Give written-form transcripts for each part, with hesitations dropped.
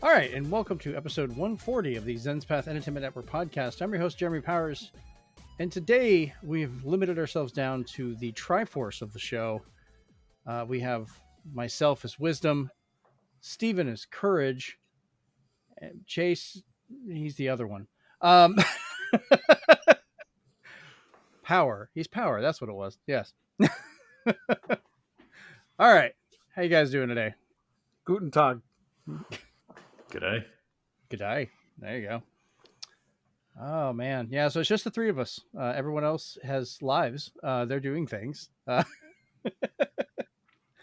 All right, and welcome to episode 140 of the Zenspath Entertainment Network Podcast. I'm your host, Jeremy Powers, and today we've limited ourselves down to the Triforce of the show. We have myself as Wisdom, Steven as Courage, and Chase, he's the other one. Power. He's Power. That's what it was. Yes. All right. How you guys doing today? Guten Tag. G'day. G'day. There you go. Oh, man. Yeah, so it's just the three of us. Everyone else has lives. They're doing things. Not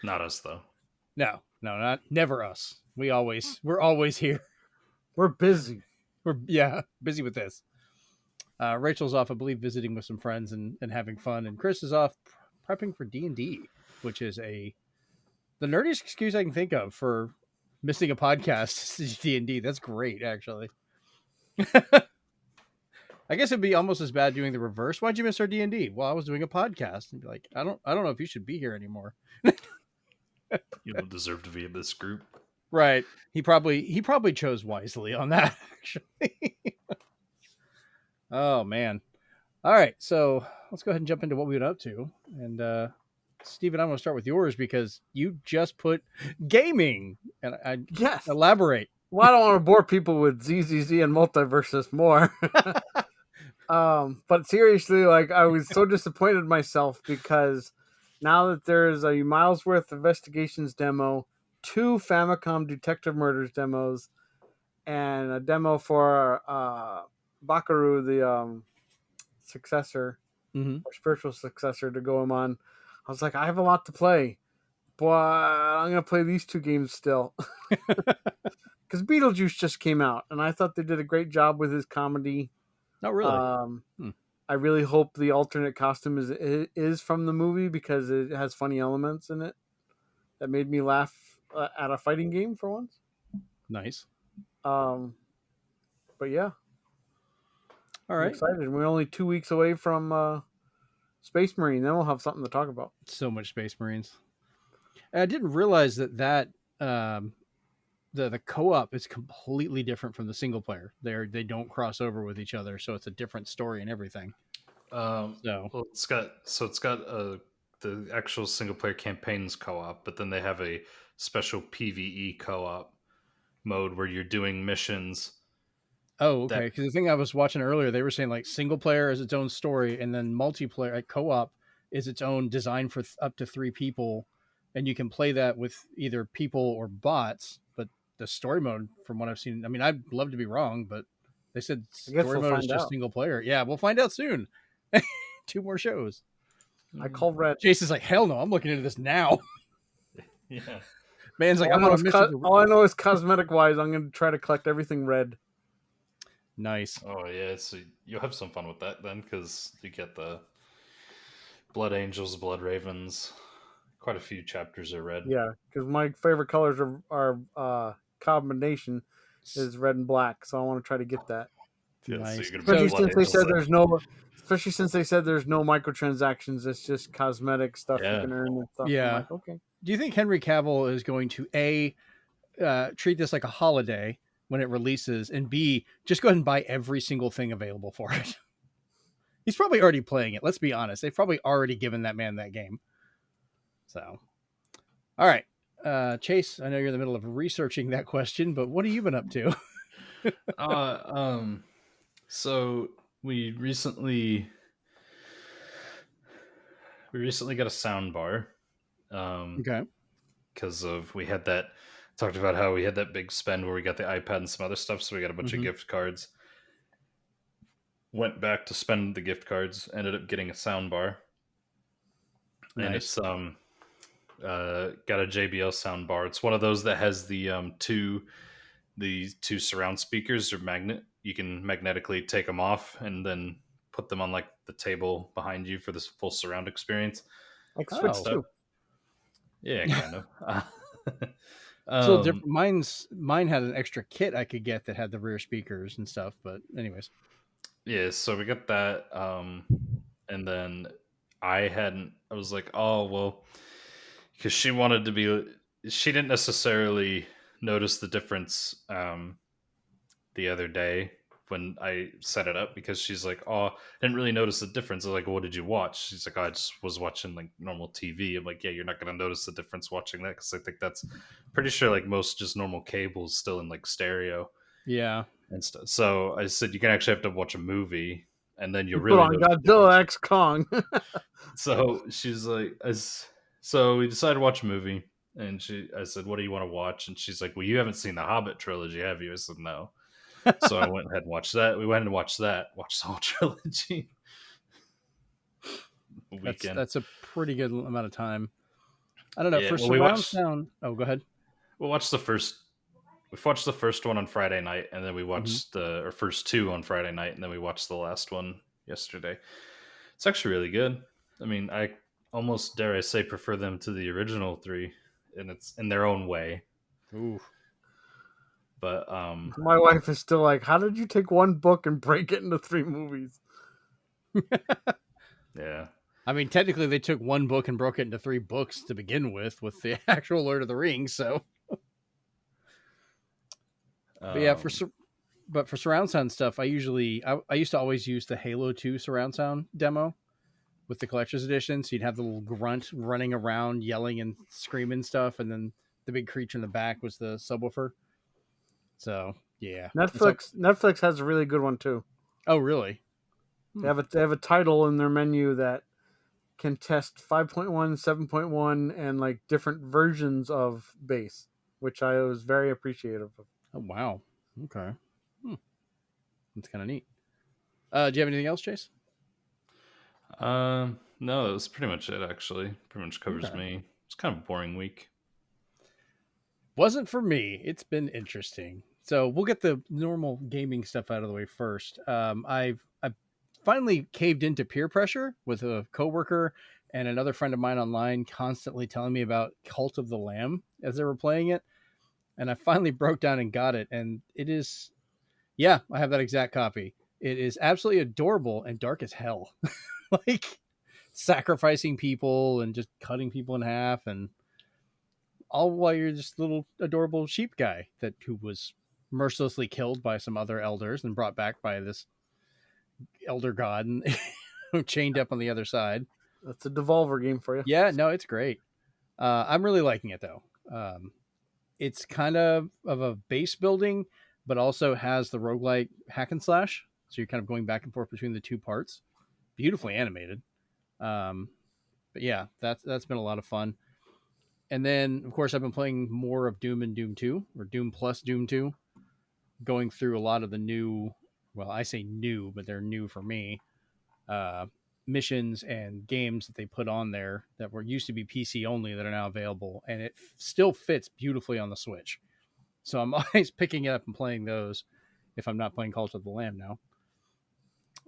us, though. No, never us. We're always here. We're busy. We're busy with this. Rachel's off, I believe, visiting with some friends and having fun, and Chris is off prepping for D&D, which is the nerdiest excuse I can think of for missing a podcast. Is D&D. That's great, actually. I guess it'd be almost as bad doing the reverse. Why'd you miss our D&D? Well, I was doing a podcast, and be like, I don't know if you should be here anymore. You don't deserve to be in this group. Right. He probably chose wisely on that, actually. Oh, man. All right. So let's go ahead and jump into what we've been up to. And Steven, I'm going to start with yours because you just put gaming. And Yes. Elaborate. Well, I don't want to bore people with ZZZ and Multiversus more. But seriously, like, I was so disappointed in myself because now that there's a Miles Worth Investigations demo, 2 Famicom Detective Murders demos, and a demo for Bakaru, the successor, or spiritual successor to go him on. I was like, I have a lot to play, but I'm going to play these 2 games still. Because Beetlejuice just came out, and I thought they did a great job with his comedy. Not really. I really hope the alternate costume is from the movie because it has funny elements in it that made me laugh at a fighting game for once. Nice. But yeah. All right. I'm excited. We're only 2 weeks away from Space Marine. Then we'll have something to talk about. So much Space Marines. I didn't realize that the co-op is completely different from the single player. They don't cross over with each other, so it's a different story and everything. Well, it's got the actual single player campaigns co-op, but then they have a special PvE co-op mode where you're doing missions. Oh, okay. Because the thing I was watching earlier, they were saying like single player is its own story, and then multiplayer, like co-op, is its own design for up to 3 people, and you can play that with either people or bots. But the story mode, from what I've seen, I mean, I'd love to be wrong, but they said story mode is just single player. Yeah, we'll find out soon. 2 more shows. I called Red. Jason's like, hell no, I'm looking into this now. Yeah. Man's like, all I know is cosmetic wise, I'm going to try to collect everything red. Nice. Oh yeah, so you'll have some fun with that then, because you get the Blood Angels, Blood Ravens. Quite a few chapters are red. Yeah, because my favorite colors are combination is red and black, so I want to try to get that. Yeah, nice. so Especially since they said there's no microtransactions. It's just cosmetic stuff you can earn and stuff. Yeah. Like, okay. Do you think Henry Cavill is going to treat this like a holiday when it releases, and B, just go ahead and buy every single thing available for it? He's probably already playing it. Let's be honest. They've probably already given that man that game. So, all right. Chase, I know you're in the middle of researching that question, but what have you been up to? So we recently got a sound bar. Okay. Because we had talked about how we had that big spend where we got the iPad and some other stuff, so we got a bunch of gift cards. Went back to spend the gift cards, ended up getting a sound bar. Nice. And it's got a JBL sound bar. It's one of those that has the two surround speakers or magnet. You can magnetically take them off and then put them on like the table behind you for this full surround experience. Like Switch 2. Yeah, kind of. So different. Mine had an extra kit I could get that had the rear speakers and stuff. But anyways, yeah. So we got that, and then I was like, oh well, because she wanted to be. She didn't necessarily notice the difference the other day when I set it up, because she's like, "Oh, I didn't really notice the difference." I was like, "What did you watch?" She's like, "Oh, I just was watching like normal TV." I'm like, "Yeah, you're not gonna notice the difference watching that, because I think that's pretty sure like most just normal cables still in like stereo Yeah. and stuff." So I said, "You can actually have to watch a movie, and then you'll You put really on notice the Godzilla difference." X Kong. So she's like, so we decided to watch a movie, and I said, "What do you want to watch?" And she's like, "Well, you haven't seen the Hobbit trilogy, have you?" I said, "No." So I went ahead and watched that. We went and watched that, watched the whole trilogy weekend. That's a pretty good amount of time. I don't know. Yeah, For well, we surround watched. sound. Oh, go ahead. We watched the first. We watched the first one on Friday night, and then we Mm-hmm. watched our first two on Friday night, and then we watched the last one yesterday. It's actually really good. I mean, I almost dare I say prefer them to the original three, and it's in their own way. Ooh. But My wife is still like, "How did you take one book and break it into 3 movies?" yeah, I mean, technically, they took one book and broke it into 3 books to begin with the actual Lord of the Rings. So, but yeah, for surround sound stuff, I used to always use the Halo 2 surround sound demo with the collector's edition. So you'd have the little grunt running around, yelling and screaming stuff, and then the big creature in the back was the subwoofer. So yeah, Netflix has a really good one too. Oh, really? They have a title in their menu that can test 5.1, 7.1, and like different versions of bass, which I was very appreciative of. Oh, wow. Okay. That's kind of neat. Do you have anything else, Chase? no, that was pretty much it. Actually, pretty much covers me. It's kind of a boring week. Wasn't for me. It's been interesting. So we'll get the normal gaming stuff out of the way first. I've finally caved into peer pressure with a coworker and another friend of mine online constantly telling me about Cult of the Lamb as they were playing it. And I finally broke down and got it. And it is, yeah, I have that exact copy. It is absolutely adorable and dark as hell. Like sacrificing people and just cutting people in half, and all while you're just a little adorable sheep guy who was mercilessly killed by some other elders and brought back by this elder god and chained up on the other side. That's a Devolver game for you. Yeah, no, it's great. I'm really liking it though. It's kind of a base building, but also has the roguelike hack and slash. So you're kind of going back and forth between the two parts. Beautifully animated. But yeah, that's been a lot of fun. And then, of course, I've been playing more of Doom and Doom 2, or Doom plus Doom 2, going through a lot of the new, well, I say new, but they're new for me, missions and games that they put on there that were used to be PC only that are now available. And it still fits beautifully on the Switch. So I'm always picking it up and playing those if I'm not playing Cult of the Lamb now.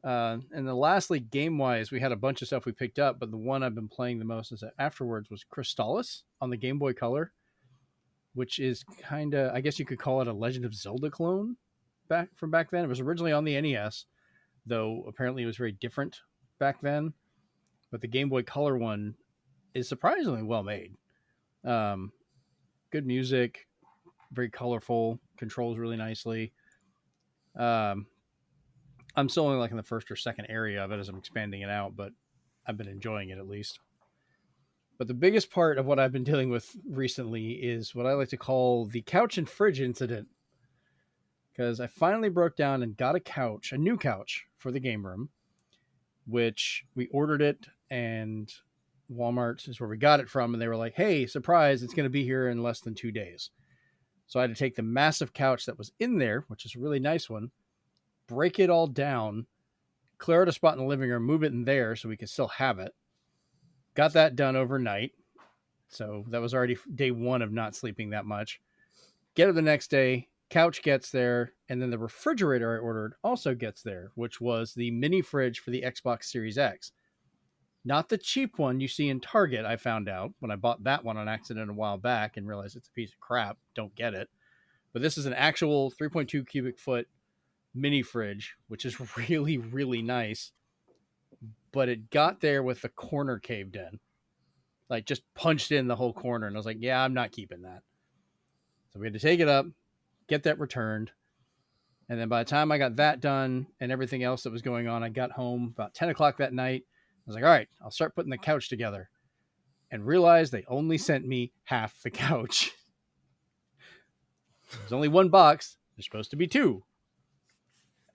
And then lastly, game-wise, we had a bunch of stuff we picked up, but the one I've been playing the most afterwards was Crystallis on the Game Boy Color, which is kind of, I guess you could call it a Legend of Zelda clone back then. It was originally on the NES, though apparently it was very different back then. But the Game Boy Color one is surprisingly well made. Good music, very colorful, controls really nicely. I'm still only like in the first or second area of it as I'm expanding it out, but I've been enjoying it at least. But the biggest part of what I've been dealing with recently is what I like to call the couch and fridge incident. Because I finally broke down and got a new couch for the game room, which we ordered it, and Walmart is where we got it from. And they were like, hey, surprise, it's going to be here in less than 2 days. So I had to take the massive couch that was in there, which is a really nice one, break it all down, clear out a spot in the living room, move it in there so we could still have it. Got that done overnight. So that was already day one of not sleeping that much. Get it the next day, couch gets there, and then the refrigerator I ordered also gets there, which was the mini fridge for the Xbox Series X. Not the cheap one you see in Target, I found out when I bought that one on accident a while back and realized it's a piece of crap. Don't get it. But this is an actual 3.2 cubic foot mini fridge, which is really, really nice. But it got there with the corner caved in. like just punched in the whole corner. And I was like, yeah, I'm not keeping that. So we had to take it up, get that returned. And then by the time I got that done and everything else that was going on, I got home about 10 o'clock that night. I was like, all right, I'll start putting the couch together, and realized they only sent me half the couch. There's only one box. There's supposed to be two.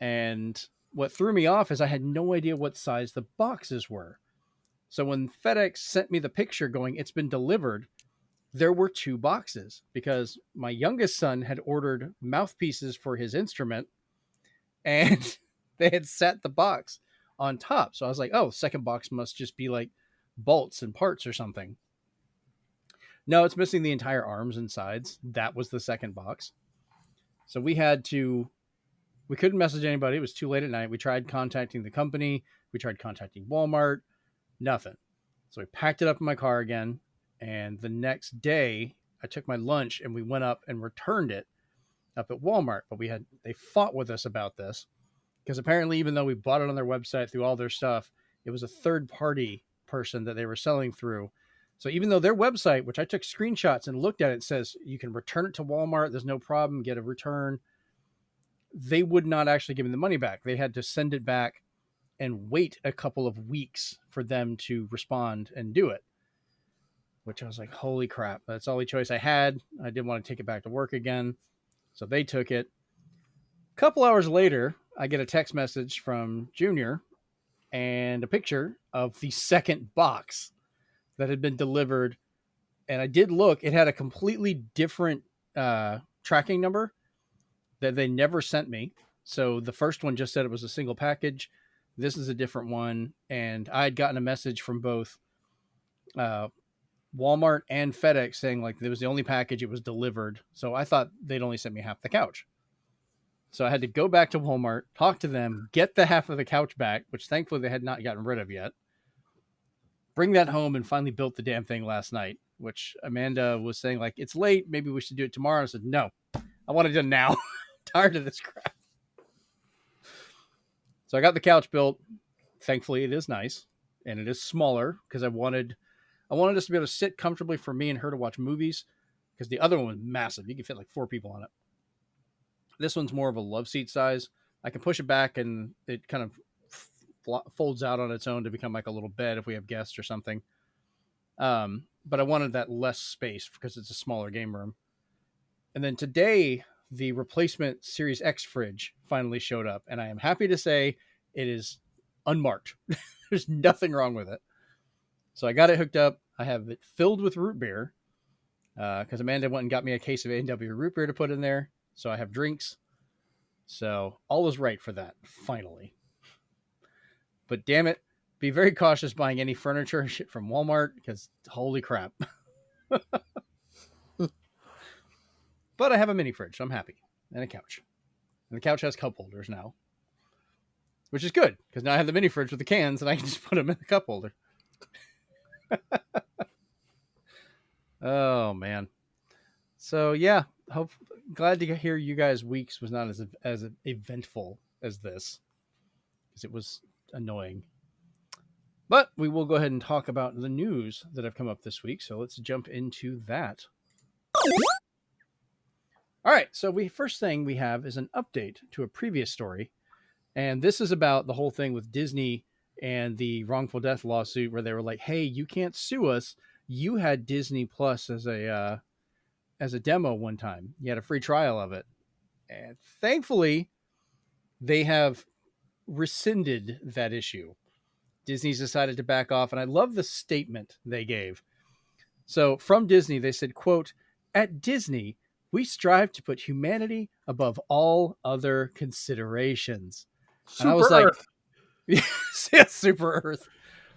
And what threw me off is I had no idea what size the boxes were. So when FedEx sent me the picture going, it's been delivered, there were two boxes because my youngest son had ordered mouthpieces for his instrument and they had set the box on top. So I was like, oh, second box must just be like bolts and parts or something. No, it's missing the entire arms and sides. That was the second box. So we couldn't message anybody. It was too late at night. We tried contacting the company. We tried contacting Walmart. Nothing. So we packed it up in my car again. And the next day I took my lunch and we went up and returned it up at Walmart. But they fought with us about this because apparently, even though we bought it on their website through all their stuff, it was a third party person that they were selling through. So even though their website, which I took screenshots and looked at, it says you can return it to Walmart. There's no problem. Get a return. They would not actually give me the money back. They had to send it back and wait a couple of weeks for them to respond and do it, which I was like, holy crap. That's the only choice I had. I didn't want to take it back to work again. So they took it. A couple hours later, I get a text message from Junior and a picture of the second box that had been delivered. And I did look, it had a completely different tracking number that they never sent me. So the first one just said it was a single package. This is a different one. And I had gotten a message from both Walmart and FedEx saying like it was the only package, it was delivered. So I thought they'd only sent me half the couch. So I had to go back to Walmart, talk to them, get the half of the couch back, which thankfully they had not gotten rid of yet. Bring that home and finally built the damn thing last night, which Amanda was saying like, it's late. Maybe we should do it tomorrow. I said, no, I want it done now. Tired of this crap. So I got the couch built. Thankfully it is nice and it is smaller because I wanted us to be able to sit comfortably for me and her to watch movies because the other one was massive. You can fit like 4 people on it. This one's more of a love seat size. I can push it back and it kind of folds out on its own to become like a little bed if we have guests or something. But I wanted that less space because it's a smaller game room. And then today, the replacement Series X fridge finally showed up. And I am happy to say it is unmarked. There's nothing wrong with it. So I got it hooked up. I have it filled with root beer because Amanda went and got me a case of A&W root beer to put in there. So I have drinks. So all is right for that, finally. But damn it, be very cautious buying any furniture and shit from Walmart because holy crap. But I have a mini fridge, so I'm happy. And a couch. And the couch has cup holders now. Which is good, because now I have the mini fridge with the cans and I can just put them in the cup holder. Oh, man. So, yeah. Glad to hear you guys' weeks was not as eventful as this. Because it was annoying. But we will go ahead and talk about the news that have come up this week. So let's jump into that. All right. So first thing we have is an update to a previous story. And this is about the whole thing with Disney and the wrongful death lawsuit where they were like, hey, you can't sue us. You had Disney Plus as a demo one time. You had a free trial of it. And thankfully, they have rescinded that issue. Disney's decided to back off. And I love the statement they gave. So from Disney, they said, quote, at Disney, we strive to put humanity above all other considerations. Super and I was Earth. Like, yeah, Super Earth.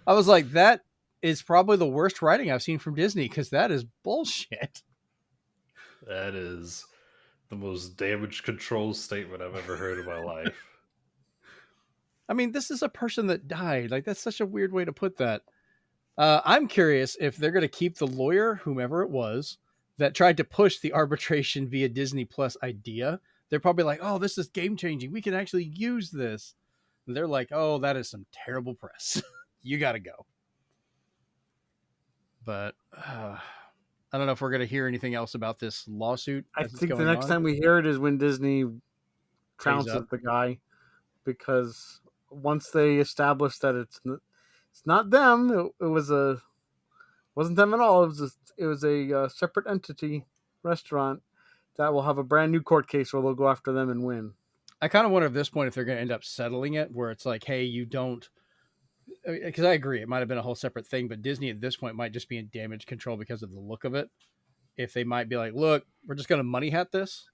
I was like, that is probably the worst writing I've seen from Disney because that is bullshit. That is the most damage control statement I've ever heard in my life. I mean, this is a person that died. Like, that's such a weird way to put that. I'm curious if they're going to keep the lawyer, whomever it was, that tried to push the arbitration via Disney Plus idea. They're probably like, oh, this is game changing. We can actually use this. And they're like, oh, that is some terrible press. You got to go. But I don't know if we're going to hear anything else about this lawsuit I as it's think the going next on. time we hear it is when Disney Pays trounces up. the guy, because once they establish that it's not them, it wasn't them at all. It was a separate entity restaurant that will have a brand new court case where they'll go after them and win. I kind of wonder at this point if they're going to end up settling it, where it's like, hey, you don't. Because I agree, it might have been a whole separate thing, but Disney at this point might just be in damage control because of the look of it. If they might be like, look, we're just going to money hat this,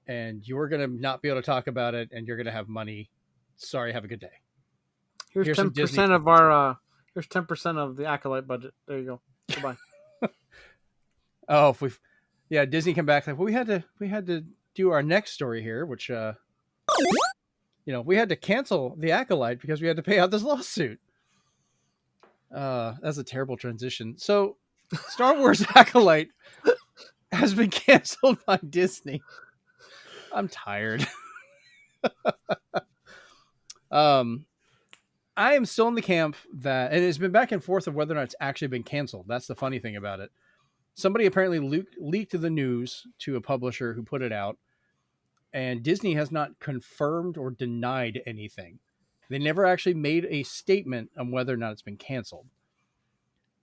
and you're going to not be able to talk about it, and you're going to have money. Sorry, have a good day. Here's some 10% Disney of our here's 10% of the Acolyte budget. There you go. Goodbye. Oh, if we've Disney come back like, well, we had to do our next story here, which we had to cancel the Acolyte because we had to pay out this lawsuit. That's a terrible transition. So Star Wars Acolyte has been canceled by Disney. I'm tired. I am still in the camp that, and it's been back and forth of whether or not it's actually been canceled. That's the funny thing about it. Somebody apparently leaked the news to a publisher who put it out, and Disney has not confirmed or denied anything. They never actually made a statement on whether or not it's been canceled.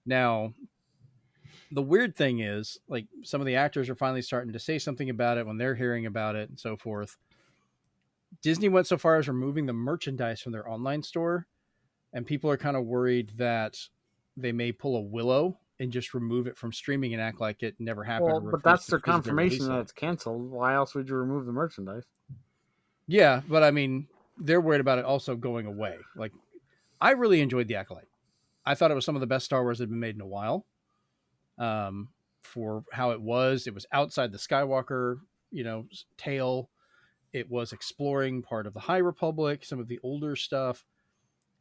Now, the weird thing is, like, some of the actors are finally starting to say something about it when they're hearing about it and so forth. Disney went so far as removing the merchandise from their online store, and people are kind of worried that they may pull a Willow and just remove it from streaming and act like it never happened. Well, but that's their confirmation that it's canceled. Why else would you remove the merchandise? Yeah, but I mean, they're worried about it also going away. Like, I really enjoyed the Acolyte. I thought it was some of the best Star Wars that had been made in a while. For how it was outside the Skywalker, tale. It was exploring part of the High Republic, some of the older stuff,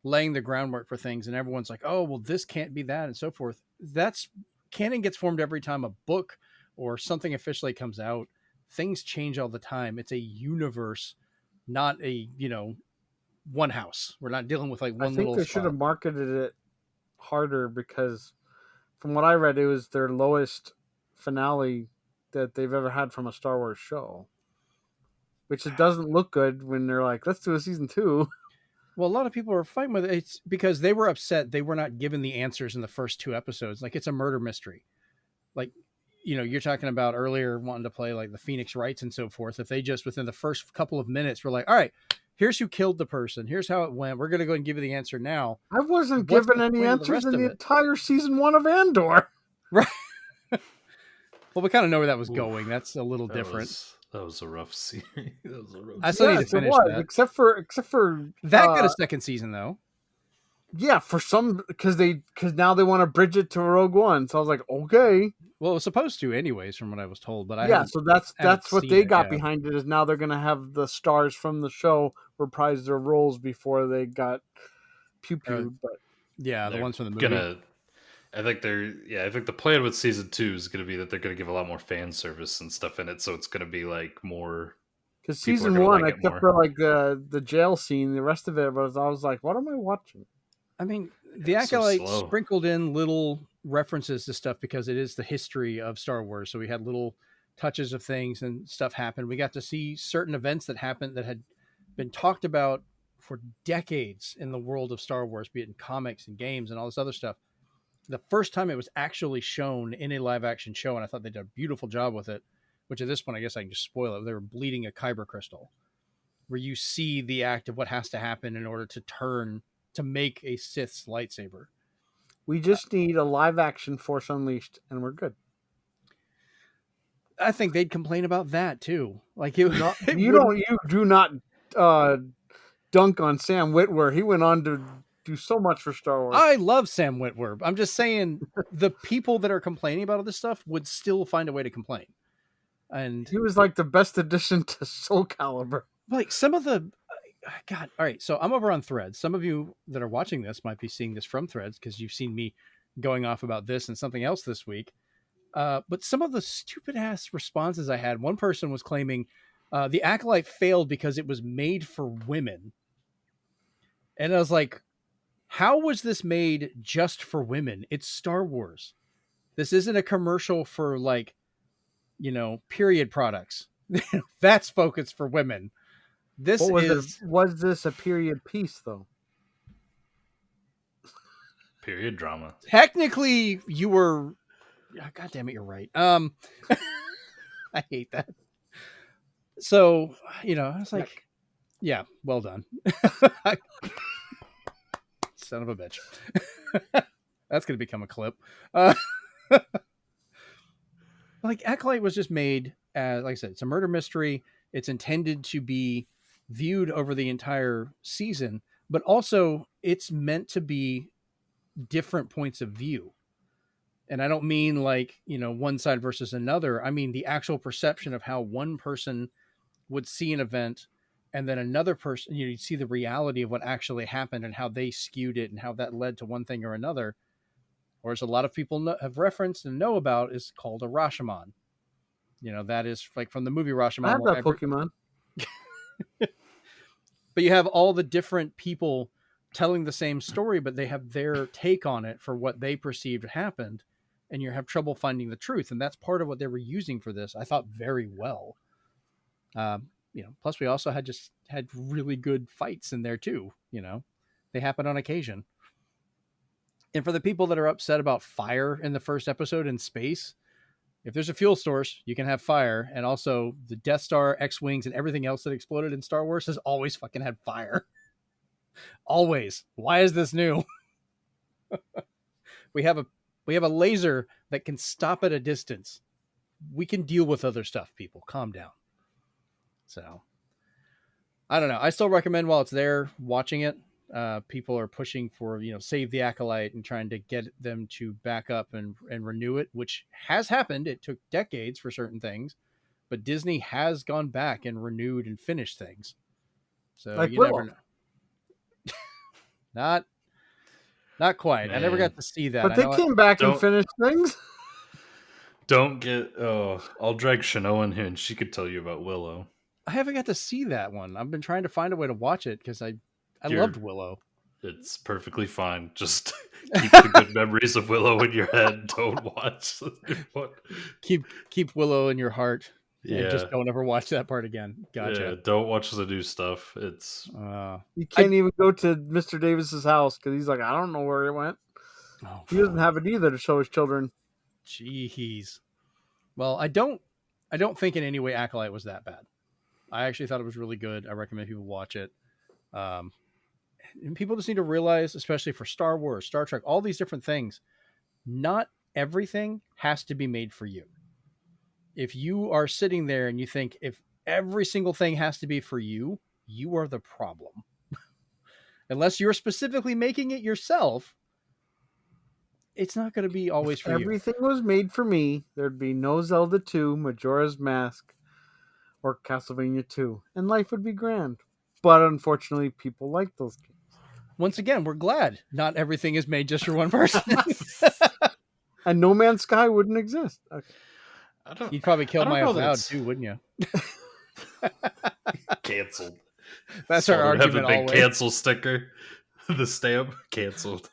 laying the groundwork for things, and everyone's like, oh, well, this can't be that, and so forth. That's canon gets formed every time a book or something officially comes out. Things change all the time. It's a universe, not a, one house. We're not dealing with like one little. I think they should have marketed it harder, because from what I read, it was their lowest finale that they've ever had from a Star Wars show, which it doesn't look good when they're like, let's do a season 2. Well, a lot of people are fighting with it. It's because they were upset they were not given the answers in the first 2 episodes. Like, it's a murder mystery. Like, you're talking about earlier wanting to play like the Phoenix Wrights and so forth. If they just within the first couple of minutes were like, all right, here's who killed the person, here's how it went, we're going to go and give you the answer now. I wasn't given any answers in the entire season 1 of Andor. Right. Well, we kind of know where that was going. That's a little different. That was a rough series. I still need to finish that. Except for that got a second season though. Yeah, because now they want to bridge it to Rogue One. So I was like, okay. Well, it was supposed to anyways, from what I was told. But so that's what they got behind it, is now they're going to have the stars from the show reprise their roles before they got pew-pewed. But yeah, the ones from the movie. I think the plan with season 2 is going to be that they're going to give a lot more fan service and stuff in it, so it's going to be like more. Because season 1, except for like the jail scene, the rest of it I was like, what am I watching? I mean, the Acolyte sprinkled in little references to stuff because it is the history of Star Wars. So we had little touches of things and stuff happen. We got to see certain events that happened that had been talked about for decades in the world of Star Wars, be it in comics and games and all this other stuff. The first time it was actually shown in a live action show, and I thought they did a beautiful job with it, which at this point, I guess I can just spoil it. They were bleeding a kyber crystal, where you see the act of what has to happen in order to make a Sith's lightsaber. We just need a live action Force Unleashed and we're good. I think they'd complain about that too. Like you do not dunk on Sam Witwer. He went on to do so much for Star Wars. I love Sam Witwer. I'm just saying the people that are complaining about all this stuff would still find a way to complain. And he was like the best addition to Soul Calibur. Like some of the God. All right. So I'm over on Threads. Some of you that are watching this might be seeing this from Threads because you've seen me going off about this and something else this week. But some of the stupid ass responses I had, one person was claiming the Acolyte failed because it was made for women. And I was like, how was this made just for women? It's Star Wars. This isn't a commercial for like, period products. That's focused for women. This was this a period piece though? Period drama. Technically, you were. God damn it, you're right. I hate that. So, I was like, yeah, well done. Son of a bitch. That's going to become a clip. Like, Acolyte was just made as, like I said, it's a murder mystery. It's intended to be viewed over the entire season, but also it's meant to be different points of view. And I don't mean like, one side versus another. I mean the actual perception of how one person would see an event, and then another person, you see the reality of what actually happened and how they skewed it and how that led to one thing or another. Or as a lot of people have referenced and know about, is called a Rashomon. That is like from the movie Rashomon. I have that Pokemon. But you have all the different people telling the same story, but they have their take on it for what they perceived happened, and you have trouble finding the truth. And that's part of what they were using for this, I thought, very well. Plus we also had really good fights in there too. They happen on occasion. And for the people that are upset about fire in the first episode in space, if there's a fuel source, you can have fire. And also the Death Star, X-Wings, and everything else that exploded in Star Wars has always fucking had fire. Always. Why is this new? We have a laser that can stop at a distance. We can deal with other stuff, people. Calm down. So, I don't know. I still recommend while it's there, watching it. People are pushing for, save the Acolyte and trying to get them to back up and renew it, which has happened. It took decades for certain things, but Disney has gone back and renewed and finished things. So like you Willow. never know. Not quite. Man. I never got to see that. But they came back and finished things. Don't get... I'll drag Shano in here and she could tell you about Willow. I haven't got to see that one. I've been trying to find a way to watch it because I loved Willow. It's perfectly fine. Just keep the good memories of Willow in your head. Don't watch the new one. Keep Willow in your heart. Yeah. And just don't ever watch that part again. Gotcha. Yeah, don't watch the new stuff. It's you can't even go to Mr. Davis's house because he's like, I don't know where it went. Oh, he doesn't have it either to show his children. Jeez. Well, I don't think in any way Acolyte was that bad. I actually thought it was really good. I recommend people watch it. And people just need to realize, especially for Star Wars, Star Trek, all these different things, not everything has to be made for you. If you are sitting there and you think if every single thing has to be for you, you are the problem. Unless you're specifically making it yourself, it's not going to be always for you. If everything was made for me, there'd be no Zelda 2, Majora's Mask, or Castlevania 2, and life would be grand. But unfortunately, people like those games. Once again, we're glad not everything is made just for one person. And No Man's Sky wouldn't exist. Okay. You'd probably kill Maya Cloud too, wouldn't you? Canceled. That's our argument. Have a big always. Cancel sticker. The stamp. Canceled.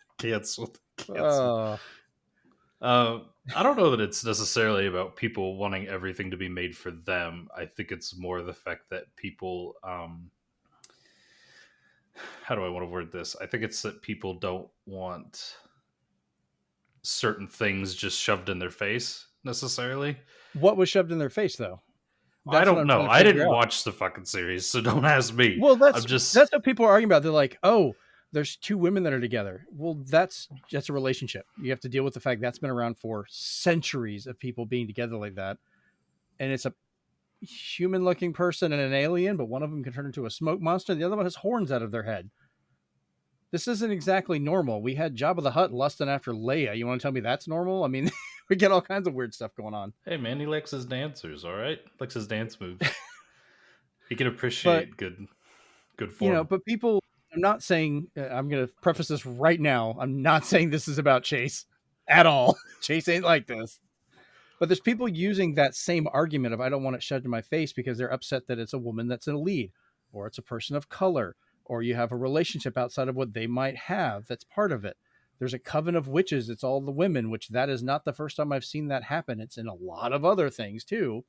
I don't know that it's necessarily about people wanting everything to be made for them. I think it's more the fact that people, how do I want to word this? I think it's that people don't want certain things just shoved in their face necessarily. What was shoved in their face though? I don't know. I didn't watch the fucking series, so don't ask me. Well, that's what people are arguing about. They're like, oh, there's two women that are together. Well, that's a relationship. You have to deal with the fact that's been around for centuries of people being together like that. And it's a human-looking person and an alien, but one of them can turn into a smoke monster. The other one has horns out of their head. This isn't exactly normal. We had Jabba the Hutt lusting after Leia. You want to tell me that's normal? I mean, we get all kinds of weird stuff going on. Hey, man, he likes his dancers, all right? Likes his dance moves. He can appreciate good form. But people... I'm not saying, I'm going to preface this right now. I'm not saying this is about Chase at all. Chase ain't like this. But there's people using that same argument of I don't want it shoved in my face because they're upset that it's a woman that's in a lead, or it's a person of color, or you have a relationship outside of what they might have that's part of it. There's a coven of witches. It's all the women, which that is not the first time I've seen that happen. It's in a lot of other things too.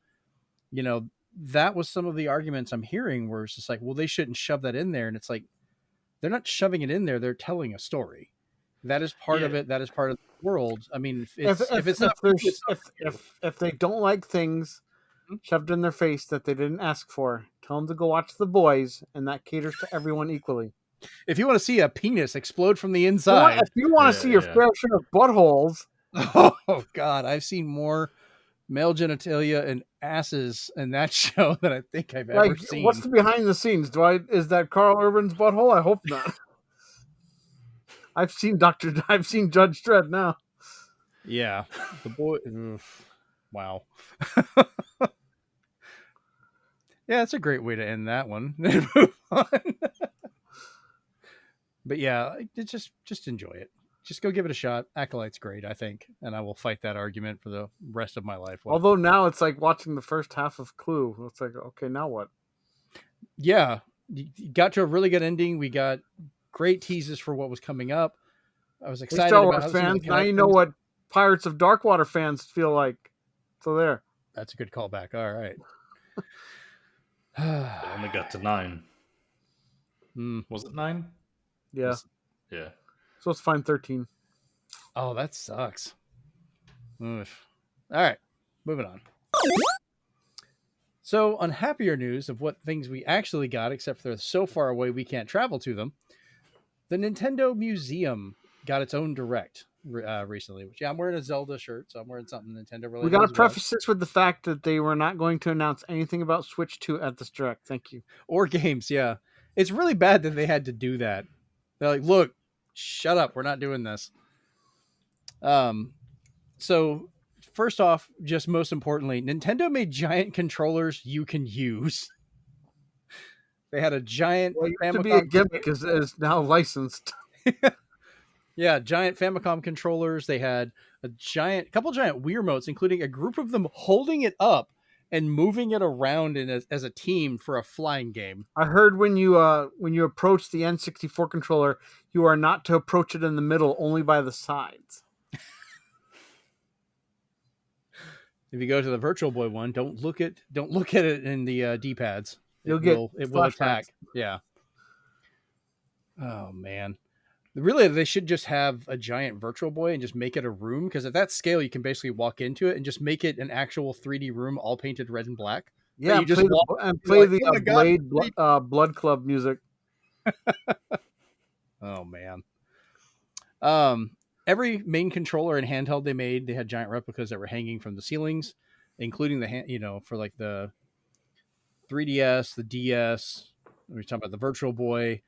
You know, that was some of the arguments I'm hearing where it's just like, well, they shouldn't shove that in there. And it's like, they're not shoving it in there. They're telling a story. That is part of it. That is part of the world. I mean, if they don't like things shoved in their face that they didn't ask for, tell them to go watch The Boys, and that caters to everyone equally. If you want to see a penis explode from the inside, if you want to see your fair share of buttholes, oh God, I've seen more male genitalia and asses in that show than I think I've ever seen. What's the behind the scenes? Is that Carl Urban's butthole? I hope not. I've seen Judge Dredd now. Yeah, the boy. Wow. Yeah, it's a great way to end that one. Move on. But yeah, just enjoy it. Just go give it a shot. Acolyte's great, I think, and I will fight that argument for the rest of my life. Although now it's like watching the first half of Clue. It's like, okay, now what? Yeah, you got to a really good ending. We got great teases for what was coming up. I was excited. Star Wars fans, now you know what Pirates of Darkwater fans feel like. So there. That's a good callback. All right. I only got to 9. Was it 9? Yeah. Yeah. So let's find 13. Oh, that sucks. Oof. All right. Moving on. So, on happier news of what things we actually got, except they're so far away we can't travel to them, the Nintendo Museum got its own direct recently. Which, I'm wearing a Zelda shirt, so I'm wearing something Nintendo related. We got to preface this with the fact that they were not going to announce anything about Switch 2 at this direct. Thank you. Or games, yeah. It's really bad that they had to do that. They're like, look, shut up. We're not doing this. So first off, just most importantly, Nintendo made giant controllers you can use. They had a giant Famicom. To be a gimmick is now licensed. Yeah, giant Famicom controllers. They had a couple giant Wii remotes, including a group of them holding it up and moving it around as a team for a flying game. I heard when you approach the N64 controller, you are not to approach it in the middle, only by the sides. If you go to the Virtual Boy one, don't look at it in the D-pads. It will attack. Yeah. Oh man. Really, they should just have a giant Virtual Boy and just make it a room, because at that scale, you can basically walk into it and just make it an actual 3D room, all painted red and black. Yeah, you just play the Blade Blood Club music. Oh man. Every main controller and handheld they made, they had giant replicas that were hanging from the ceilings, including for like the 3DS, the DS. We're talking about the Virtual Boy.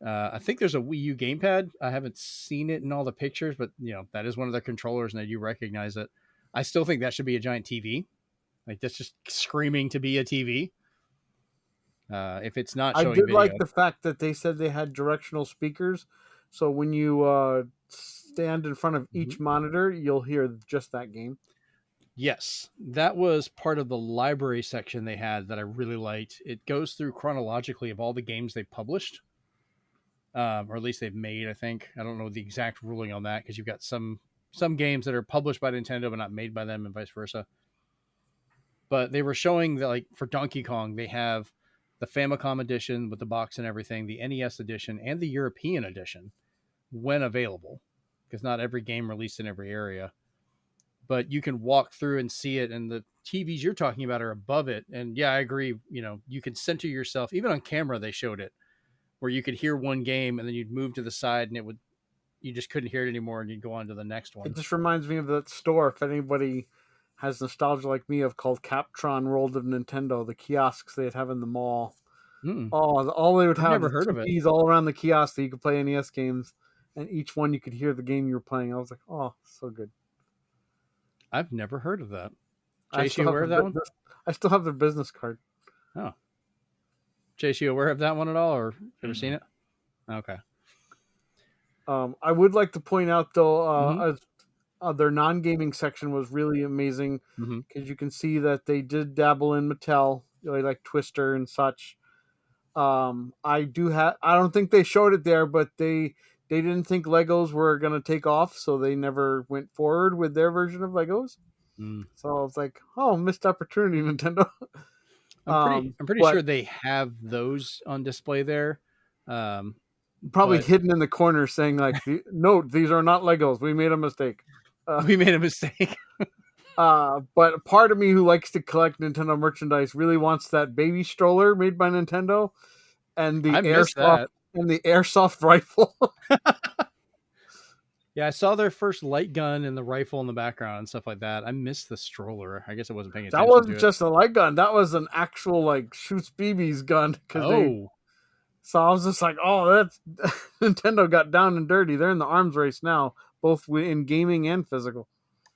I think there's a Wii U gamepad. I haven't seen it in all the pictures, but that is one of their controllers, and I do recognize it. I still think that should be a giant TV. Like, that's just screaming to be a TV. If it's not showing video. Like the fact that they said they had directional speakers, so when you stand in front of each monitor, you'll hear just that game. Yes, that was part of the library section they had that I really liked. It goes through chronologically of all the games they published. Or at least they've made, I think. I don't know the exact ruling on that, because you've got some games that are published by Nintendo but not made by them, and vice versa. But they were showing that, like, for Donkey Kong, they have the Famicom edition with the box and everything, the NES edition, and the European edition when available, because not every game released in every area. But you can walk through and see it, and the TVs you're talking about are above it. And yeah, I agree. You can center yourself. Even on camera, they showed it, where you could hear one game and then you'd move to the side and you just couldn't hear it anymore, and you'd go on to the next one. It just reminds me of that store, if anybody has nostalgia like me of, called Captron World of Nintendo, the kiosks they'd have in the mall. All they would have never heard of it. All around the kiosk that you could play NES games, and each one you could hear the game you were playing. I was like, oh, so good. I've never heard of that. Chase, you aware of that one? I still have their business card. Oh. Chase, you aware of that one at all, or ever seen it? Okay. I would like to point out, though, their non-gaming section was really amazing, because you can see that they did dabble in Mattel, like Twister and such. I don't think they showed it there, but they they didn't think Legos were going to take off, so they never went forward with their version of Legos. So I was like, oh, missed opportunity, Nintendo. I'm pretty sure they have those on display there. Probably hidden in the corner saying like, note, these are not Legos. We made a mistake. We made a mistake. But part of me who likes to collect Nintendo merchandise really wants that baby stroller made by Nintendo and the airsoft rifle. Yeah, I saw their first light gun and the rifle in the background and stuff like that. I missed the stroller. I guess I wasn't paying attention. That wasn't just a light gun. That was an actual like shoots BBs gun. So I was just like, oh, that's Nintendo got down and dirty. They're in the arms race now, both in gaming and physical.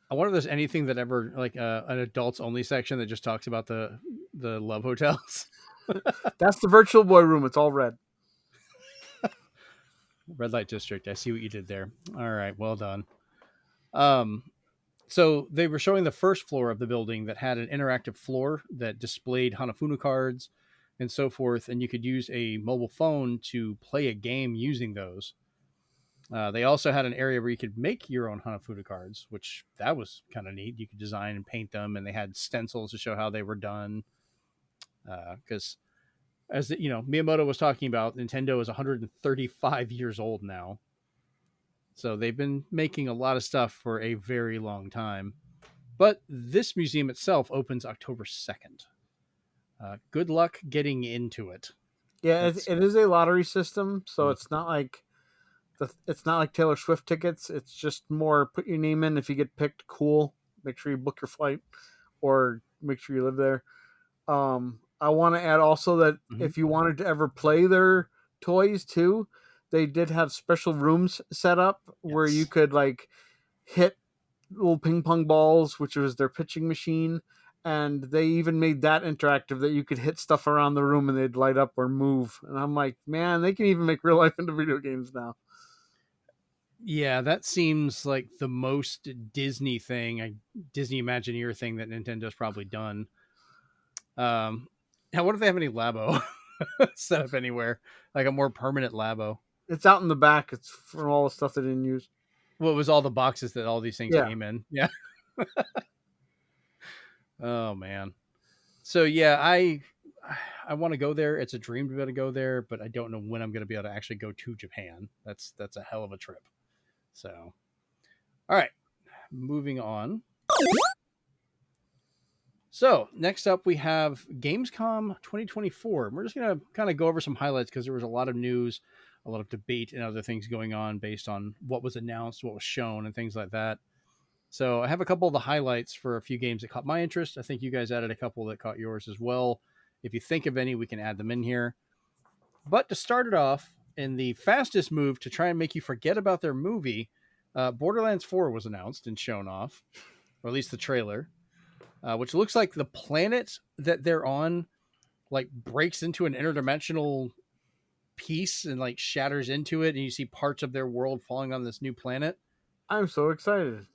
I wonder if there's anything that ever like an adults only section that just talks about the love hotels. That's the Virtual Boy room. It's all red. Red light district. I see what you did there. All right, well done. So they were showing the first floor of the building that had an interactive floor that displayed Hanafuda cards and so forth, and you could use a mobile phone to play a game using those. They also had an area where you could make your own Hanafuda cards, which that was kind of neat. You could design and paint them, and they had stencils to show how they were done. Because as Miyamoto was talking about, Nintendo is 135 years old now. So they've been making a lot of stuff for a very long time. But this museum itself opens October 2nd. Good luck getting into it. Yeah, it is a lottery system, so it's not like Taylor Swift tickets. It's just more put your name in. If you get picked, cool. Make sure you book your flight or make sure you live there. I want to add also that if you wanted to ever play their toys too, they did have special rooms set up where you could like hit little ping pong balls, which was their pitching machine. And they even made that interactive that you could hit stuff around the room and they'd light up or move. And I'm like, man, they can even make real life into video games now. Yeah, that seems like the most Disney Imagineer thing that Nintendo's probably done. Now, what if they have any Labo set up anywhere? Like a more permanent Labo? It's out in the back. It's from all the stuff they didn't use. Well, it was all the boxes that all these things came in. Yeah. Oh, man. So, yeah, I want to go there. It's a dream to be able to go there, but I don't know when I'm going to be able to actually go to Japan. That's a hell of a trip. So, all right, moving on. So next up, we have Gamescom 2024. We're just going to kind of go over some highlights because there was a lot of news, a lot of debate and other things going on based on what was announced, what was shown, and things like that. So I have a couple of the highlights for a few games that caught my interest. I think you guys added a couple that caught yours as well. If you think of any, we can add them in here. But to start it off, in the fastest move to try and make you forget about their movie, Borderlands 4 was announced and shown off, or at least the trailer, which looks like the planet that they're on like breaks into an interdimensional piece and like shatters into it, and you see parts of their world falling on this new planet. I'm so excited.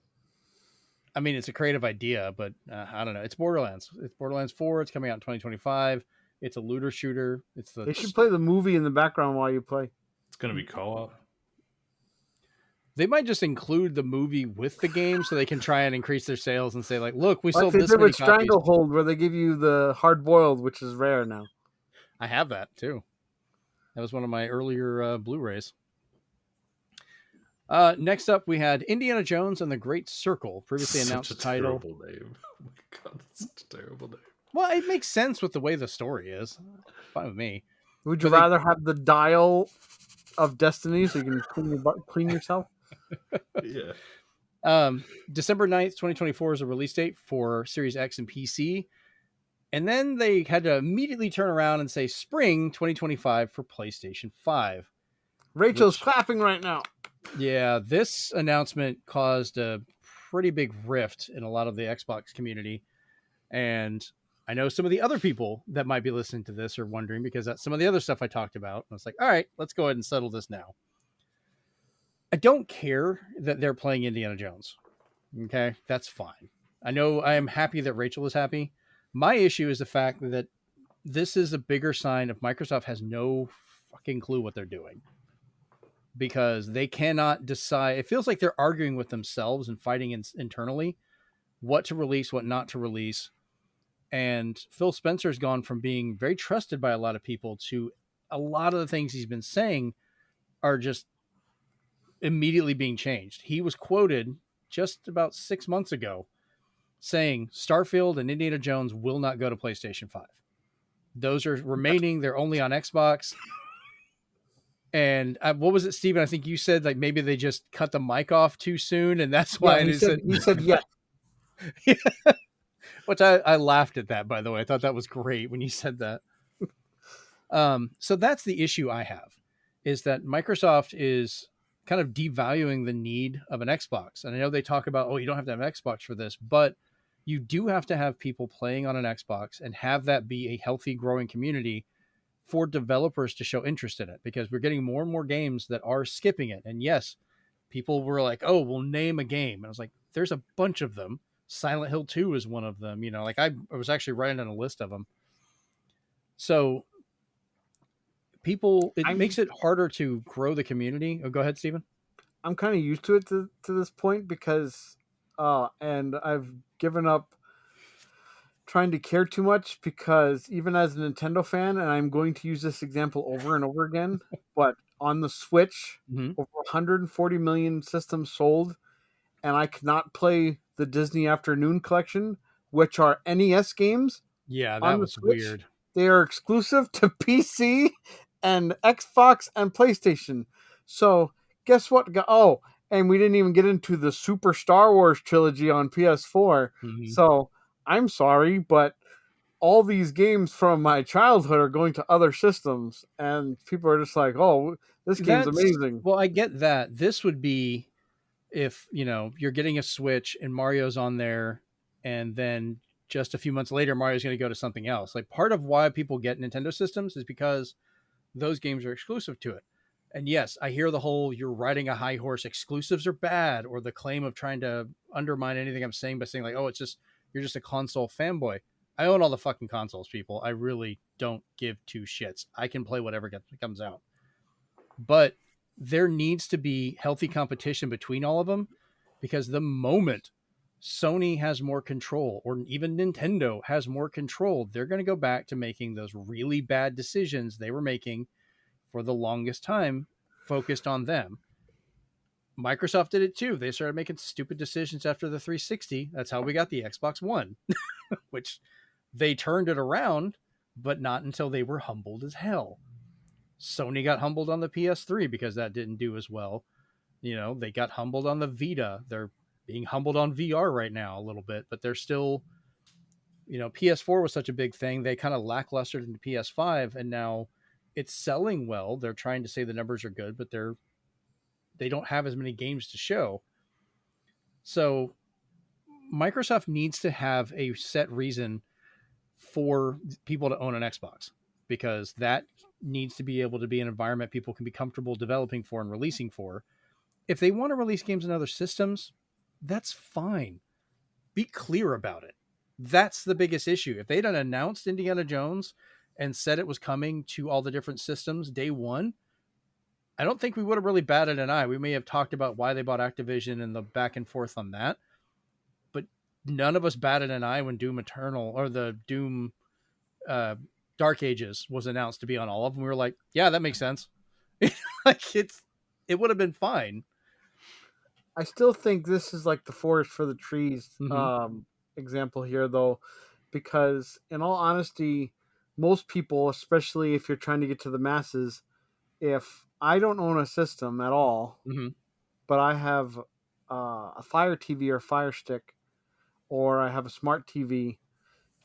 I mean, it's a creative idea, but I don't know. It's Borderlands. It's Borderlands 4. It's coming out in 2025. It's a looter shooter. They should play the movie in the background while you play. It's going to be co-op. They might just include the movie with the game so they can try and increase their sales and say, like, look, we sold this many copies. Stranglehold, where they give you the hard-boiled, which is rare now. I have that, too. That was one of my earlier Blu-rays. Next up, we had Indiana Jones and the Great Circle, previously announced title. Terrible name. Oh my God, that's such a terrible name. Well, it makes sense with the way the story is. Fine with me. Would you rather have the dial of destiny so you can clean yourself? Yeah. December 9th, 2024 is a release date for Series X and PC. And then they had to immediately turn around and say spring 2025 for PlayStation 5. Rachel's clapping right now. Yeah, this announcement caused a pretty big rift in a lot of the Xbox community. And I know some of the other people that might be listening to this are wondering because that's some of the other stuff I talked about. And it's like, all right, let's go ahead and settle this now. I don't care that they're playing Indiana Jones. Okay, that's fine. I know I am happy that Rachel is happy. My issue is the fact that this is a bigger sign of Microsoft has no fucking clue what they're doing. because they cannot decide. It feels like they're arguing with themselves and fighting internally what to release, what not to release. And Phil Spencer's gone from being very trusted by a lot of people to a lot of the things he's been saying are just immediately being changed. He was quoted just about 6 months ago saying Starfield and Indiana Jones will not go to PlayStation 5. Those are remaining. They're only on Xbox. And what was it, Steven? I think you said like maybe they just cut the mic off too soon, and that's why he said yeah. Which I laughed at that, by the way. I thought that was great when you said that. So that's the issue I have, is that Microsoft is kind of devaluing the need of an Xbox. And I know they talk about, oh, you don't have to have an Xbox for this, but you do have to have people playing on an Xbox and have that be a healthy, growing community for developers to show interest in it, because we're getting more and more games that are skipping it. And yes, people were like, oh, we'll name a game. And I was like, there's a bunch of them. Silent Hill 2 is one of them. You know, like I was actually writing down a list of them. So it makes it harder to grow the community. Oh, go ahead, Steven. I'm kind of used to it to this point because, and I've given up trying to care too much, because even as a Nintendo fan, and I'm going to use this example over and over again, but on the Switch, over 140 million systems sold, and I cannot play the Disney Afternoon Collection, which are NES games. Yeah, that was Switch. Weird. They are exclusive to PC and Xbox and PlayStation. So guess what? Oh, and we didn't even get into the Super Star Wars trilogy on PS4. So I'm sorry, but all these games from my childhood are going to other systems, and people are just like, oh, this game's amazing. Well, I get that. This would be if, you know, you're getting a Switch and Mario's on there, and then just a few months later, Mario's going to go to something else. Like, part of why people get Nintendo systems is because those games are exclusive to it. And yes, I hear the whole you're riding a high horse, exclusives are bad, or the claim of trying to undermine anything I'm saying by saying like, oh, it's just, you're just a console fanboy. I own all the fucking consoles, people. I really don't give two shits. I can play whatever comes out. But there needs to be healthy competition between all of them, because the moment Sony has more control, or even Nintendo has more control, they're going to go back to making those really bad decisions they were making for the longest time, focused on them. Microsoft did it too. They started making stupid decisions after the 360. That's how we got the Xbox One, which they turned it around, but not until they were humbled as hell. Sony got humbled on the PS3 because that didn't do as well. You know, they got humbled on the Vita. They're being humbled on VR right now a little bit, but they're still, you know, PS4 was such a big thing. They kind of lacklustered into PS5, and now it's selling well. They're trying to say the numbers are good, but they don't have as many games to show. So Microsoft needs to have a set reason for people to own an Xbox, because that needs to be able to be an environment people can be comfortable developing for and releasing for. If they want to release games in other systems, that's fine. Be clear about it. That's the biggest issue. If they'd announced Indiana Jones and said it was coming to all the different systems day one, I don't think we would have really batted an eye. We may have talked about why they bought Activision and the back and forth on that, but none of us batted an eye when Doom Eternal or the Doom Dark Ages was announced to be on all of them. We were like, yeah, that makes sense. Like, it would have been fine. I still think this is like the forest for the trees example here, though, because in all honesty, most people, especially if you're trying to get to the masses, if I don't own a system at all, but I have a Fire TV or Fire Stick, or I have a smart TV,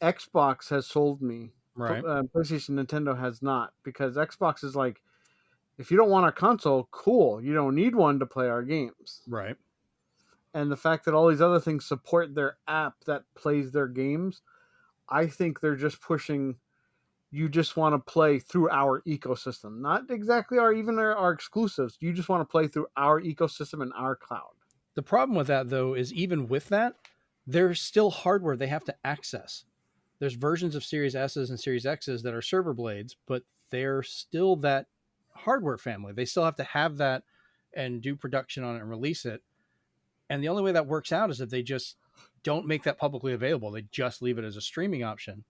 Xbox has sold me. Right. PlayStation, Nintendo has not, because Xbox is like, if you don't want a console, cool. You don't need one to play our games. Right. And the fact that all these other things support their app that plays their games, I think they're just pushing, you just want to play through our ecosystem. Not exactly our exclusives. You just want to play through our ecosystem and our cloud. The problem with that, though, is even with that, there's still hardware they have to access. There's versions of Series S's and Series X's that are server blades, but they're still that hardware family. They still have to have that and do production on it and release it. And the only way that works out is if they just don't make that publicly available. They just leave it as a streaming option.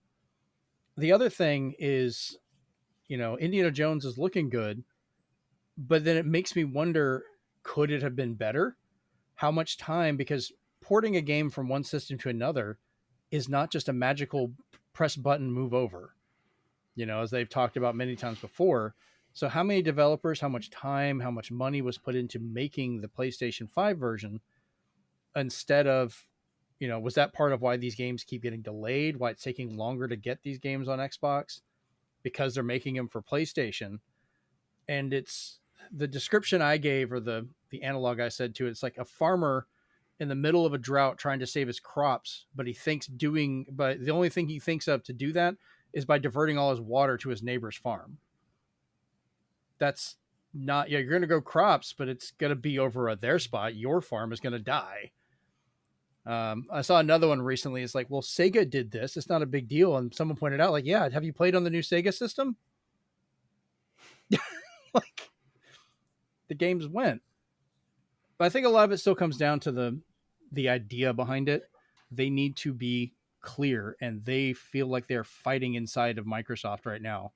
The other thing is, Indiana Jones is looking good, but then it makes me wonder, could it have been better? How much time? Because porting a game from one system to another is not just a magical press button, move over, as they've talked about many times before. So how many developers, how much time, how much money was put into making the PlayStation 5 version instead of, was that part of why these games keep getting delayed, why it's taking longer to get these games on Xbox? Because they're making them for PlayStation. And it's the description I gave, or the analog I said to it, it's like a farmer in the middle of a drought trying to save his crops, but the only thing he thinks of to do that is by diverting all his water to his neighbor's farm. That's not, you're going to grow crops, but it's going to be over at their spot. Your farm is going to die. I saw another one recently. It's like, well, Sega did this. It's not a big deal. And someone pointed out, like, yeah, have you played on the new Sega system? Like, the games went. But I think a lot of it still comes down to the idea behind it. They need to be clear, and they feel like they're fighting inside of Microsoft right now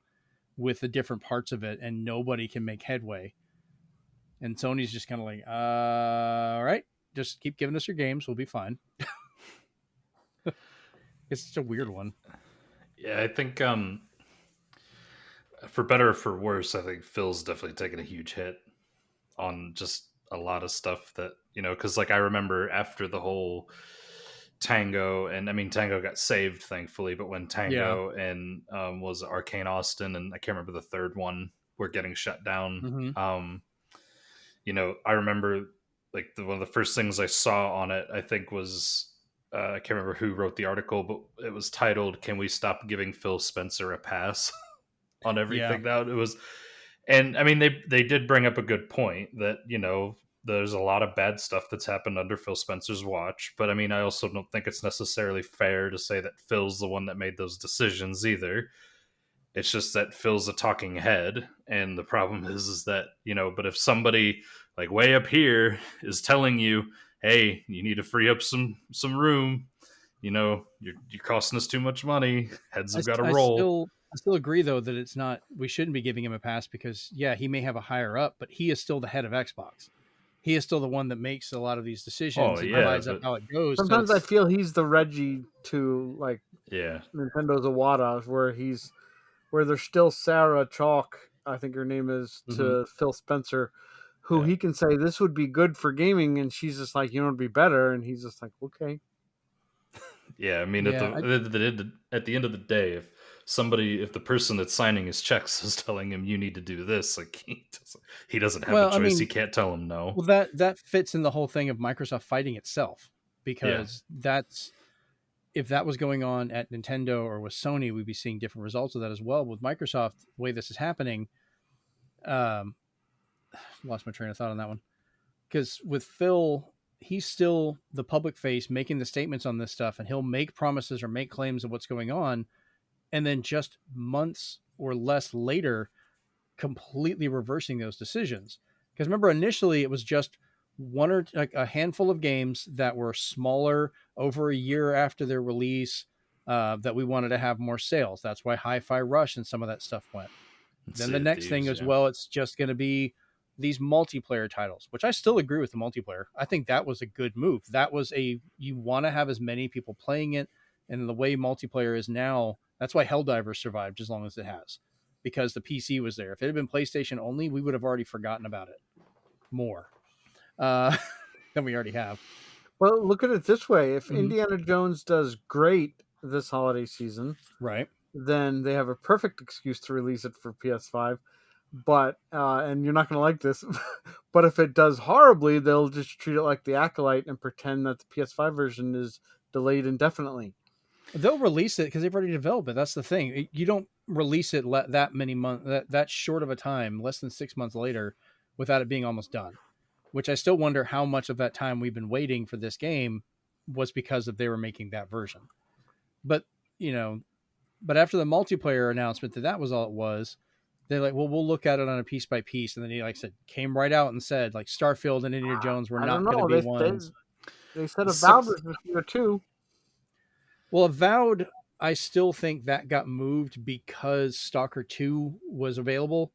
with the different parts of it, and nobody can make headway. And Sony's just kind of like, all right, just keep giving us your games. We'll be fine. It's just a weird one. Yeah, I think for better or for worse, I think Phil's definitely taken a huge hit on just a lot of stuff that, because like I remember after the whole Tango, and I mean Tango got saved thankfully, but when Tango and was Arcane Austin, and I can't remember the third one, were getting shut down. I remember like one of the first things I saw on it, I think was I can't remember who wrote the article, but it was titled "Can We Stop Giving Phil Spencer a Pass?" on everything. That it was. And I mean, they did bring up a good point that, there's a lot of bad stuff that's happened under Phil Spencer's watch. But I mean, I also don't think it's necessarily fair to say that Phil's the one that made those decisions either. It's just that Phil's a talking head. And the problem is that, but if somebody like way up here is telling you, hey, you need to free up some room, you're costing us too much money. Heads have got to roll. I still agree, though, that we shouldn't be giving him a pass because, yeah, he may have a higher up, but he is still the head of Xbox. He is still the one that makes a lot of these decisions and provides up how it goes. Sometimes I feel he's the Reggie to, like, Nintendo's Iwata, where there's still Sarah Chalk, I think her name is, to Phil Spencer, who he can say, this would be good for gaming, and she's just like, it'd be better, and he's just like, okay. Yeah, I mean, at the end of the day, if the person that's signing his checks is telling him you need to do this, like he doesn't have a choice. I mean, he can't tell him no. Well, that fits in the whole thing of Microsoft fighting itself, because if that was going on at Nintendo or with Sony, we'd be seeing different results of that as well. With Microsoft, the way this is happening, lost my train of thought on that one. Because with Phil, he's still the public face making the statements on this stuff, and he'll make promises or make claims of what's going on. And then just months or less later, completely reversing those decisions. Because remember, initially it was just one or like a handful of games that were smaller over a year after their release that we wanted to have more sales. That's why Hi-Fi Rush and some of that stuff went. Then the next thing is, well, it's just going to be these multiplayer titles, which I still agree with the multiplayer. I think that was a good move. That was you want to have as many people playing it. And the way multiplayer is now, that's why Helldivers survived as long as it has, because the PC was there. If it had been PlayStation only, we would have already forgotten about it more than we already have. Well, look at it this way. If Indiana Jones does great this holiday season, right, then they have a perfect excuse to release it for PS5. But, and you're not going to like this, but if it does horribly, they'll just treat it like the Acolyte and pretend that the PS5 version is delayed indefinitely. They'll release it because they've already developed it. That's the thing. You don't release it that many months, that short of a time, less than 6 months later, without it being almost done. Which I still wonder how much of that time we've been waiting for this game was because of they were making that version. But after the multiplayer announcement that was all it was, they're like, well, we'll look at it on a piece by piece. And then he, like I said, came right out and said, like, Starfield and Indiana Jones were not going to be ones. They said Avowed was this year too. Well, Avowed, I still think that got moved because Stalker 2 was available.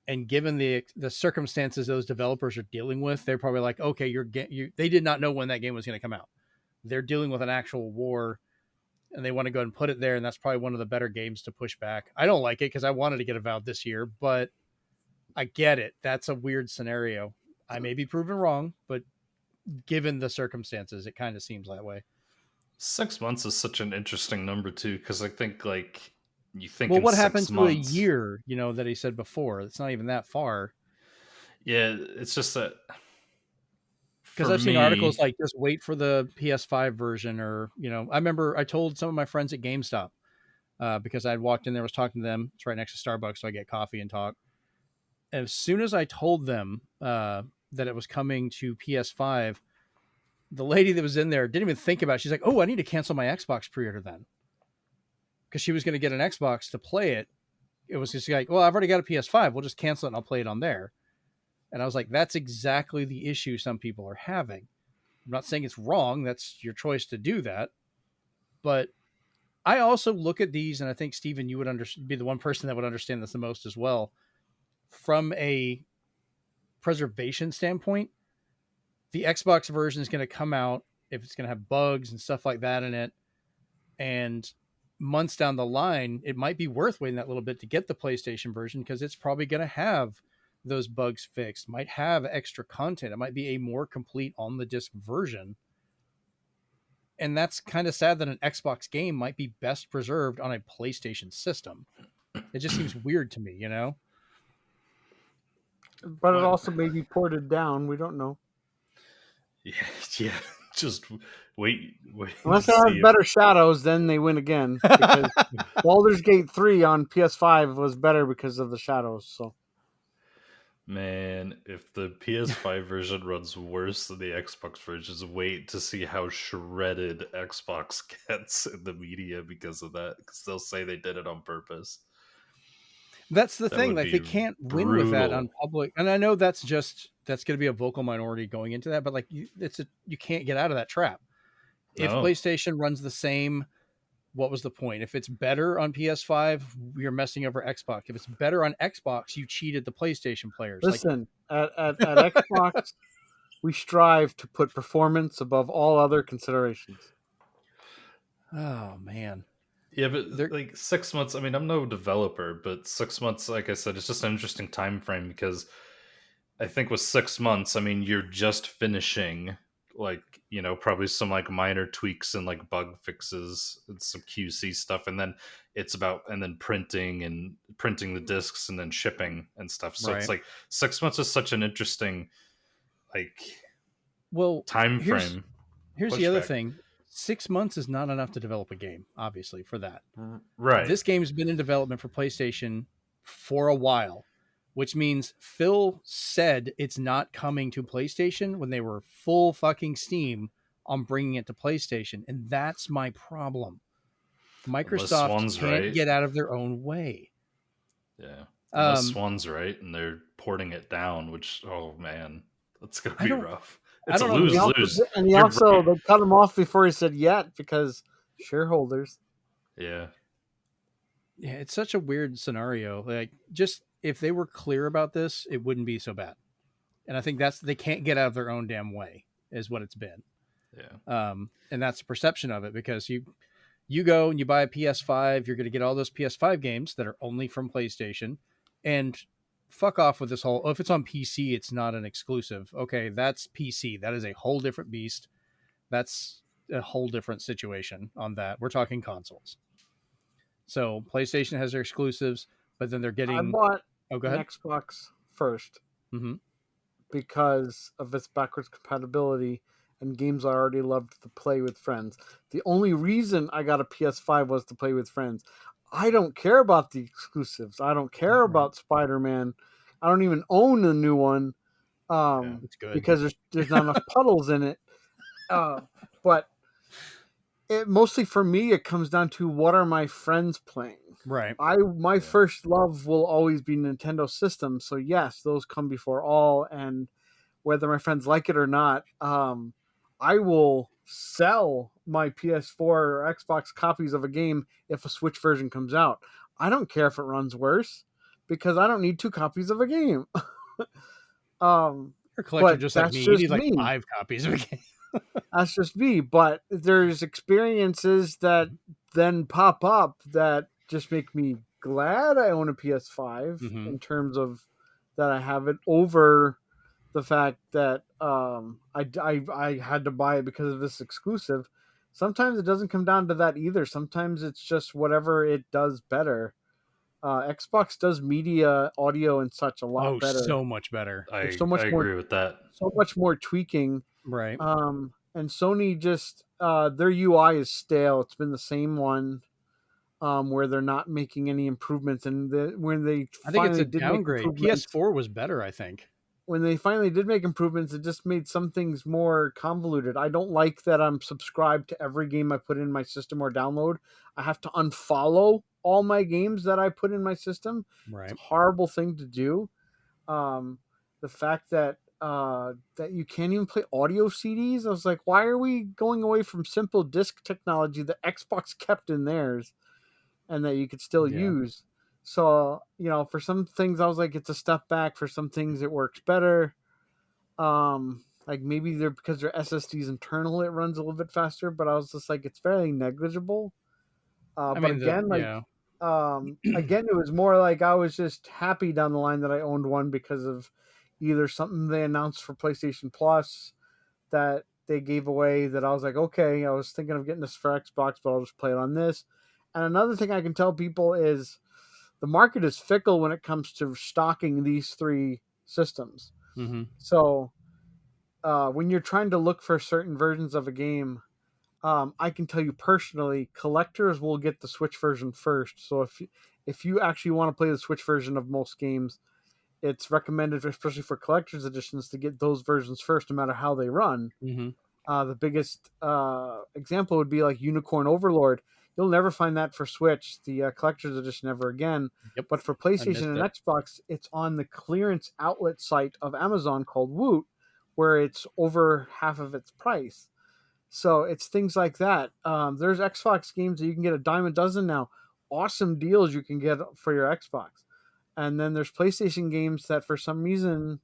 And given the circumstances those developers are dealing with, they're probably like, okay, they did not know when that game was going to come out. They're dealing with an actual war, and they want to go and put it there. And that's probably one of the better games to push back. I don't like it because I wanted to get Avowed this year, but I get it. That's a weird scenario. I may be proven wrong, but given the circumstances, it kind of seems that way. 6 months is such an interesting number too, because I think you think. Well, what happened to a year? That he said before. It's not even that far. Yeah, it's just that. Because I've seen articles like just wait for the PS5 version, or I remember I told some of my friends at GameStop because I'd walked in there, was talking to them. It's right next to Starbucks, so I get coffee and talk. And as soon as I told them that it was coming to PS5, the lady that was in there didn't even think about it. She's like, oh, I need to cancel my Xbox pre-order then. Because she was going to get an Xbox to play it. It was just like, well, I've already got a PS5. We'll just cancel it and I'll play it on there. And I was like, that's exactly the issue some people are having. I'm not saying it's wrong. That's your choice to do that. But I also look at these, and I think, Steven, you would be the one person that would understand this the most as well. From a preservation standpoint, the Xbox version is going to come out if it's going to have bugs and stuff like that in it. And months down the line, it might be worth waiting that little bit to get the PlayStation version because it's probably going to have those bugs fixed, might have extra content. It might be a more complete on the disc version. And that's kind of sad that an Xbox game might be best preserved on a PlayStation system. It just seems weird to me, But it also may be ported down. We don't know. Yeah. Just wait. Unless they have better shadows, then they win again. Because Baldur's Gate 3 on PS5 was better because of the shadows. So, man, if the PS5 version runs worse than the Xbox version, just wait to see how shredded Xbox gets in the media because of that. Because they'll say they did it on purpose. That's the thing. Like, they can't win with that on public. And I know that's going to be a vocal minority going into that, but like you can't get out of that trap. No. If PlayStation runs the same, what was the point? If it's better on PS5, you're messing over Xbox. If it's better on Xbox, you cheated the PlayStation players. Listen, at Xbox, we strive to put performance above all other considerations. Oh, man. Yeah, but like 6 months, I mean, I'm no developer, but 6 months, like I said, it's just an interesting time frame because I think with 6 months, I mean, you're just finishing probably some like minor tweaks and like bug fixes and some QC stuff. And then printing the discs and then shipping and stuff. So It's like 6 months is such an interesting time frame. Here's the other thing. 6 months is not enough to develop a game, obviously, for that. Right. This game's been in development for PlayStation for a while, which means Phil said it's not coming to PlayStation when they were full fucking steam on bringing it to PlayStation. And that's my problem. Microsoft can't get out of their own way. Yeah. Unless Swan's right and they're porting it down, which, oh man, that's going to be rough. It's a lose-lose. And they cut him off before he said yet because shareholders. Yeah. Yeah, it's such a weird scenario. Like, just if they were clear about this, it wouldn't be so bad. And I think they can't get out of their own damn way is what it's been. Yeah. And that's the perception of it because you go and you buy a PS5, you're going to get all those PS5 games that are only from PlayStation, and fuck off with this whole, if it's on PC, it's not an exclusive. Okay, that's PC. That is a whole different beast. That's a whole different situation on that. We're talking consoles. So PlayStation has their exclusives, but then they're getting... I bought an Xbox first because of its backwards compatibility and games I already loved to play with friends. The only reason I got a PS5 was to play with friends. I don't care about the exclusives. I don't care about Spider-Man. I don't even own the new one it's good. because there's not enough puddles in it. But mostly for me, it comes down to what are my friends playing. Right. My first love will always be Nintendo systems. So yes, those come before all. And whether my friends like it or not, I will sell my PS4 or Xbox copies of a game if a Switch version comes out. I don't care if it runs worse because I don't need 2 copies of a game. You're a collector But just like that's me. You just need like me. 5 copies of a game. That's just me. But there's experiences that then pop up that just make me glad I own a PS5 Mm-hmm. in terms of that I have it over the fact that I had to buy it because of this exclusive. Sometimes it doesn't come down to that either. Sometimes it's just whatever it does better. Xbox does media, audio, and such a lot better. So much better. There's I agree with that. so much more tweaking. Right. And Sony just their UI is stale. It's been the same one where they're not making any improvements. And when they I think it's finally a did make downgrade. improvements, PS4 was better, I think. when they finally did make improvements, it just made some things more convoluted. I don't like that I'm subscribed to every game I put in my system or download. I have to unfollow all my games that I put in my system. Right. It's a horrible thing to do. The fact that that you can't even play audio CDs, I was like, why are we going away from simple disc technology that Xbox kept in theirs and that you could still use? So, for some things I was like, it's a step back. For some things it works better. Like maybe they're because their SSD's internal, it runs a little bit faster, but I was just like, it's fairly negligible. Again, it was more like I was just happy down the line that I owned one because of either something they announced for PlayStation Plus that they gave away that I was like, okay, I was thinking of getting this for Xbox, but I'll just play it on this. And another thing I can tell people is the market is fickle when it comes to stocking these 3 systems. Mm-hmm. So when you're trying to look for certain versions of a game, I can tell you personally, collectors will get the Switch version first. So if you actually want to play the Switch version of most games, it's recommended, especially for collector's editions, to get those versions first, no matter how they run. Mm-hmm. The biggest example would be like Unicorn Overlord. You'll never find that for Switch, the collector's edition, ever again. Yep. But for PlayStation and Xbox, it's on the clearance outlet site of Amazon called Woot, where it's over half of its price. So it's things like that. There's Xbox games that you can get a dime a dozen now. Awesome deals you can get for your Xbox. And then there's PlayStation games that for some reason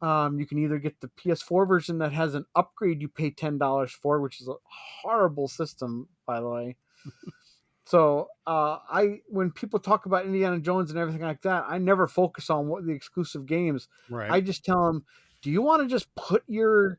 you can either get the PS4 version that has an upgrade you pay $10 for, which is a horrible system, by the way. So when people talk about Indiana Jones and everything like that, I never focus on what the exclusive games. Right. I just tell them, do you want to just put your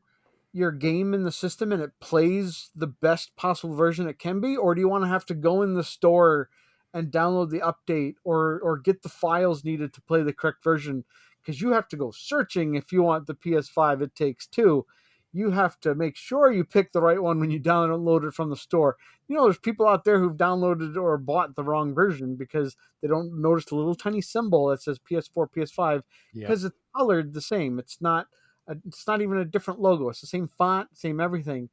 game in the system and it plays the best possible version it can be, or do you want to have to go in the store and download the update or get the files needed to play the correct version? Because you have to go searching if you want the PS5. It takes 2. You have to make sure you pick the right one when you download it from the store. There's people out there who've downloaded or bought the wrong version because they don't notice the little tiny symbol that says PS4, PS5 because it's colored the same. It's not even a different logo. It's the same font, same everything.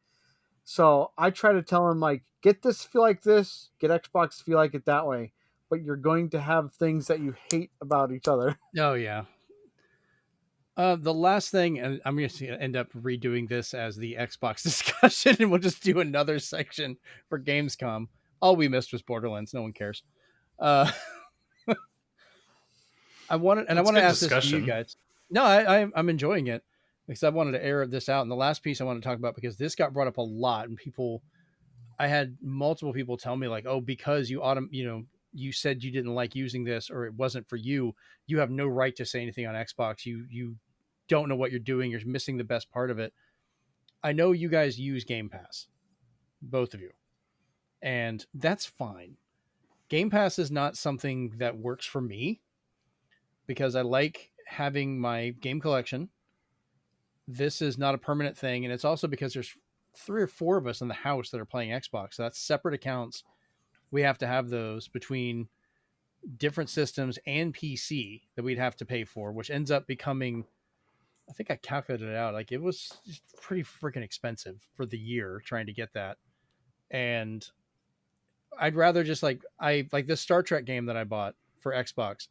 So I try to tell them, like, get this feel like this, get Xbox to feel like it that way. But you're going to have things that you hate about each other. Oh, yeah. The last thing, and I'm going to end up redoing this as the Xbox discussion, and we'll just do another section for Gamescom. All we missed was Borderlands. No one cares. I want to ask this to you guys. No, I'm enjoying it because I wanted to air this out. And the last piece I want to talk about, because this got brought up a lot, and I had multiple people tell me like, oh, because you said you didn't like using this or it wasn't for you, you have no right to say anything on Xbox. You don't know what you're doing. You're missing the best part of it. I know you guys use Game Pass, both of you, and that's fine. Game Pass is not something that works for me because I like having my game collection. This is not a permanent thing. And it's also because there's 3 or 4 of us in the house that are playing Xbox. So that's separate accounts. We have to have those between different systems and PC that we'd have to pay for, which ends up becoming, I think I calculated it out. Like it was pretty freaking expensive for the year trying to get that. And I'd rather just I like this Star Trek game that I bought for Xbox.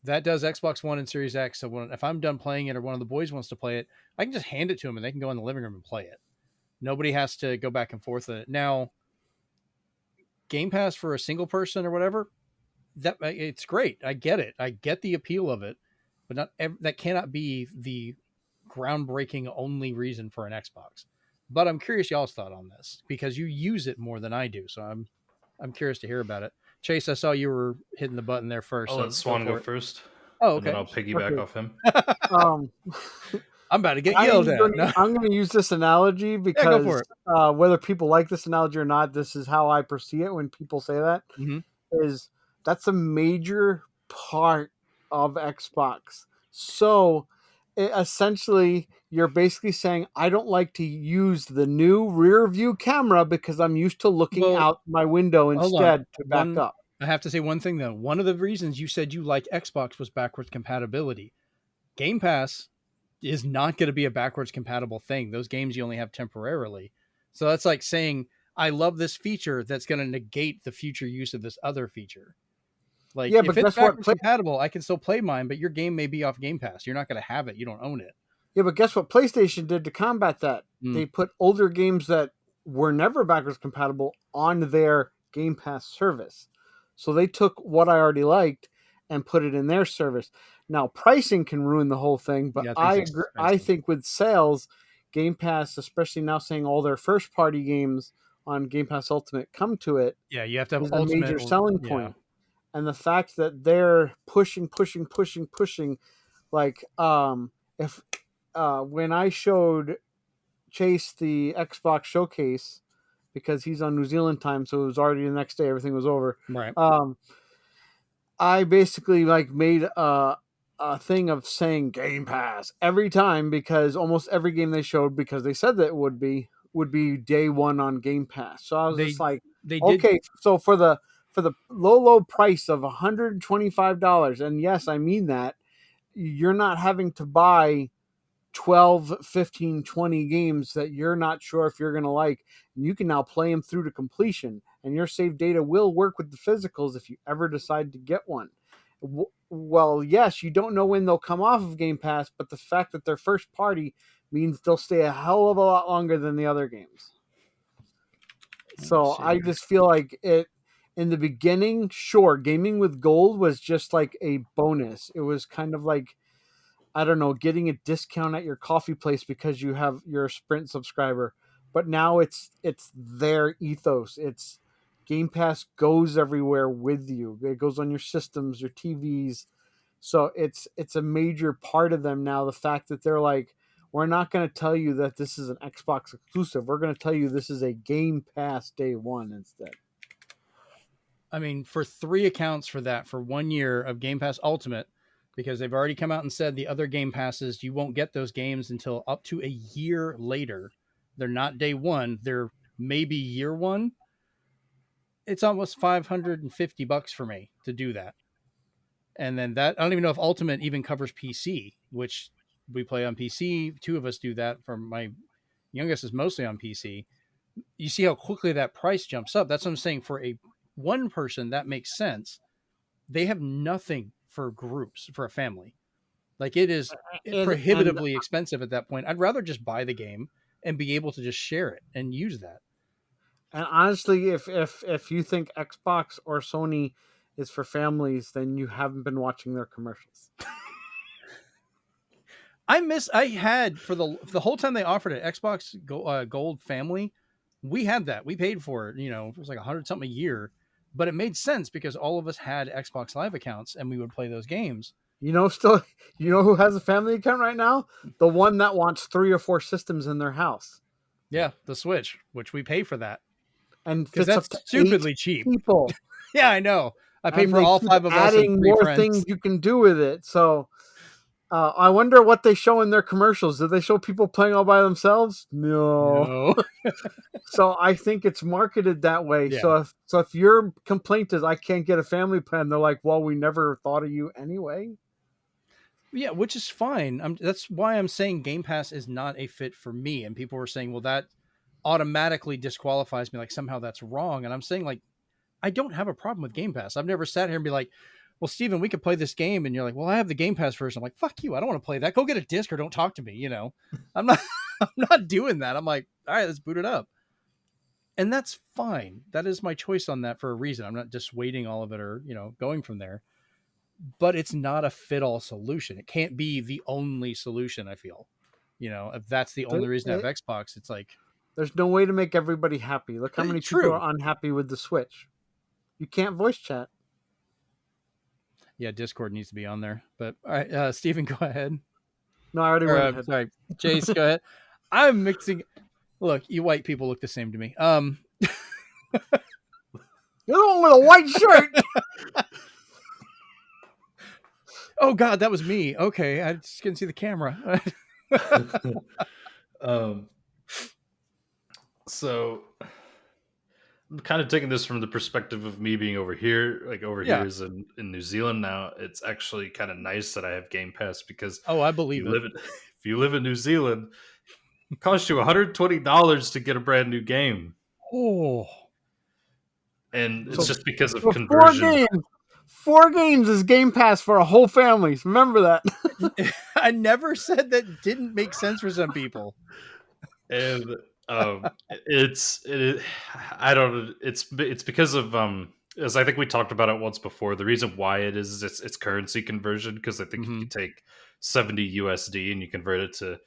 That does Xbox One and Series X. So if I'm done playing it or one of the boys wants to play it, I can just hand it to them and they can go in the living room and play it. Nobody has to go back and forth with it. Now, Game Pass for a single person or whatever, that it's great. I get it. I get the appeal of it, but that cannot be the groundbreaking only reason for an Xbox. But I'm curious y'all's thought on this because you use it more than I do. So I'm curious to hear about it. Chase, I saw you were hitting the button there first. I'll let Swan go first. Oh, okay. And then I'll piggyback off him. I'm about to get yelled at. I'm going to use this analogy because whether people like this analogy or not, this is how I perceive it when people say that. Is that's a major part of Xbox. So essentially, you're basically saying, I don't like to use the new rear view camera because I'm used to looking out my window instead to back up. I have to say one thing, though. One of the reasons you said you like Xbox was backwards compatibility. Game Pass is not going to be a backwards compatible thing. Those games you only have temporarily. So that's like saying, I love this feature that's going to negate the future use of this other feature. Like, if it's backwards compatible, I can still play mine, but your game may be off Game Pass. You're not going to have it. You don't own it. Yeah, but guess what PlayStation did to combat that? They put older games that were never backwards compatible on their Game Pass service. So they took what I already liked and put it in their service. Now, pricing can ruin the whole thing, but I think with sales, Game Pass, especially now saying all their first-party games on Game Pass Ultimate come to it. Yeah, you have to have is a major selling point. And the fact that they're pushing, like if when I showed Chase the Xbox showcase, because he's on New Zealand time, so it was already the next day, everything was over. Right. I basically made a thing of saying Game Pass every time because almost every game they showed, because they said that it would be day one on Game Pass. So I was just like, okay, so for the low price of $125, and yes, I mean that, you're not having to buy 12, 15, 20 games that you're not sure if you're going to like. And you can now play them through to completion, and your save data will work with the physicals if you ever decide to get one. Well, yes, you don't know when they'll come off of Game Pass, but the fact that they're first party means they'll stay a hell of a lot longer than the other games. So I just feel like it, in the beginning, sure, gaming with gold was just like a bonus. It was kind of like, I don't know, getting a discount at your coffee place because you're a Sprint subscriber. But now it's their ethos. It's Game Pass goes everywhere with you. It goes on your systems, your TVs. So it's a major part of them now. The fact that they're like, we're not going to tell you that this is an Xbox exclusive. We're going to tell you this is a Game Pass day one instead. I mean, for 3 accounts for that, for 1 year of Game Pass Ultimate, because they've already come out and said the other Game Passes, you won't get those games until up to a year later. They're not day one. They're maybe year one. It's almost $550 for me to do that. And then that, I don't even know if Ultimate even covers PC, which we play on PC. 2 of us do that. For my youngest is mostly on PC. You see how quickly that price jumps up. That's what I'm saying. For one person, that makes sense. They have nothing for groups, for a family. Like, it is prohibitively expensive at that point. I'd rather just buy the game and be able to just share it and use that. And honestly, if you think Xbox or Sony is for families, then you haven't been watching their commercials. I had for the whole time they offered it, Xbox Gold Family, we had that. We paid for it. It was like $100 something a year, but it made sense because all of us had Xbox Live accounts and we would play those games. You know who has a family account right now? The one that wants 3 or 4 systems in their house. Yeah, the Switch, which we pay for that. And that's stupidly cheap. People. Yeah, I know. I pay for all 5 of us. Adding more friends. Things you can do with it. So I wonder what they show in their commercials. Do they show people playing all by themselves? No. So I think it's marketed that way. Yeah. So if your complaint is I can't get a family plan, they're like, well, we never thought of you anyway. Yeah, which is fine. That's why I'm saying Game Pass is not a fit for me. And people were saying, well, that automatically disqualifies me. Like, somehow that's wrong. And I'm saying, like, I don't have a problem with Game Pass. I've never sat here and be like, well, Steven, we could play this game. And you're like, well, I have the Game Pass version. I'm like, fuck you. I don't want to play that. Go get a disc or don't talk to me. You know, I'm not, I'm not doing that. I'm like, all right, let's boot it up. And that's fine. That is my choice on that for a reason. I'm not dissuading all of it or, you know, going from there. But it's not a fit-all solution. It can't be the only solution, I feel. You know, if that's the only reason I have Xbox, it's like... There's no way to make everybody happy. Look how many people are unhappy with the Switch. You can't voice chat. Yeah, Discord needs to be on there. But, all right, Steven, go ahead. No, I already went ahead. Sorry, Jace, go ahead. I'm mixing... Look, you white people look the same to me. You're the one with a white shirt! Oh God, that was me. Okay, I just couldn't see the camera. So I'm kind of taking this from the perspective of me being over here. Like here is in New Zealand now. It's actually kind of nice that I have Game Pass because I believe if you live in New Zealand, it costs you $120 to get a brand new game. Oh, and it's just because of conversion. 4 games is Game Pass for a whole family. Remember that. I never said that didn't make sense for some people. And it's because of as I think we talked about it once before. The reason why it is it's currency conversion, because I think if you take 70 USD and you convert it to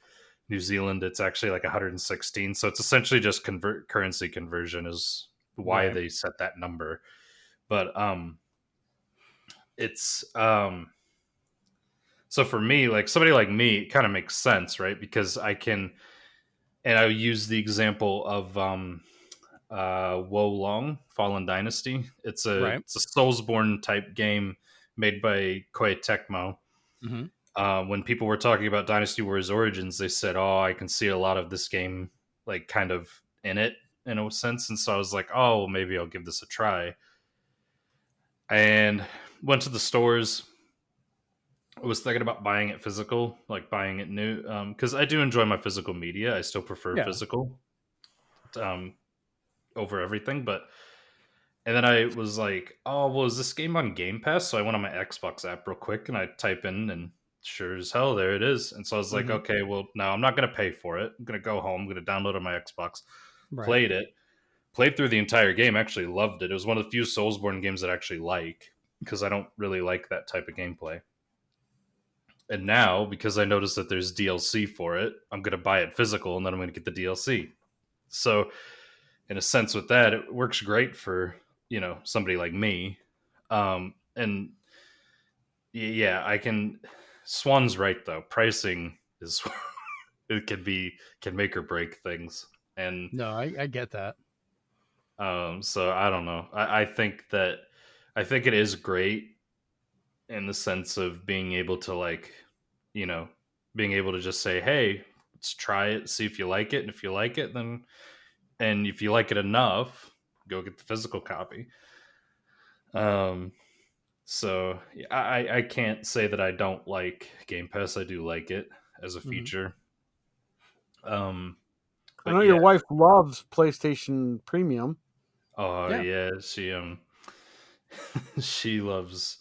New Zealand, it's actually like 116. So it's essentially just currency conversion is why they set that number. But it's so for me, like somebody like me, it kind of makes sense, right? Because I can, and I use the example of Wo Long Fallen Dynasty. It's a Soulsborne type game made by Koei Tecmo. When people were talking about Dynasty Warriors Origins, they said, "Oh, I can see a lot of this game, like kind of in it, in a sense." And so I was like, "Oh, well, maybe I'll give this a try." And went to the stores. I was thinking about buying it physical, like buying it new, because I do enjoy my physical media. I still prefer physical over everything. And then I was like, "Oh, well, is this game on Game Pass?" So I went on my Xbox app real quick and I type in, and sure as hell, there it is. And so I was like, "Okay, well, now I'm not going to pay for it. I'm going to go home. I'm going to download it on my Xbox." Played through the entire game. Actually loved it. It was one of the few Soulsborne games that I actually like, because I don't really like that type of gameplay. And now, because I noticed that there's DLC for it, I'm going to buy it physical, and then I'm going to get the DLC. So, in a sense, with that, it works great for, you know, somebody like me. And yeah, I can. Swan's right though. Pricing is it can make or break things. And no, I get that. So I don't know. I think it is great in the sense of being able to, like, you know, being able to just say, "Hey, let's try it, see if you like it, and if you like it, then, and if you like it enough, go get the physical copy." So I can't say that I don't like Game Pass. I do like it as a feature. I know your wife loves PlayStation Premium. Oh yeah, she loves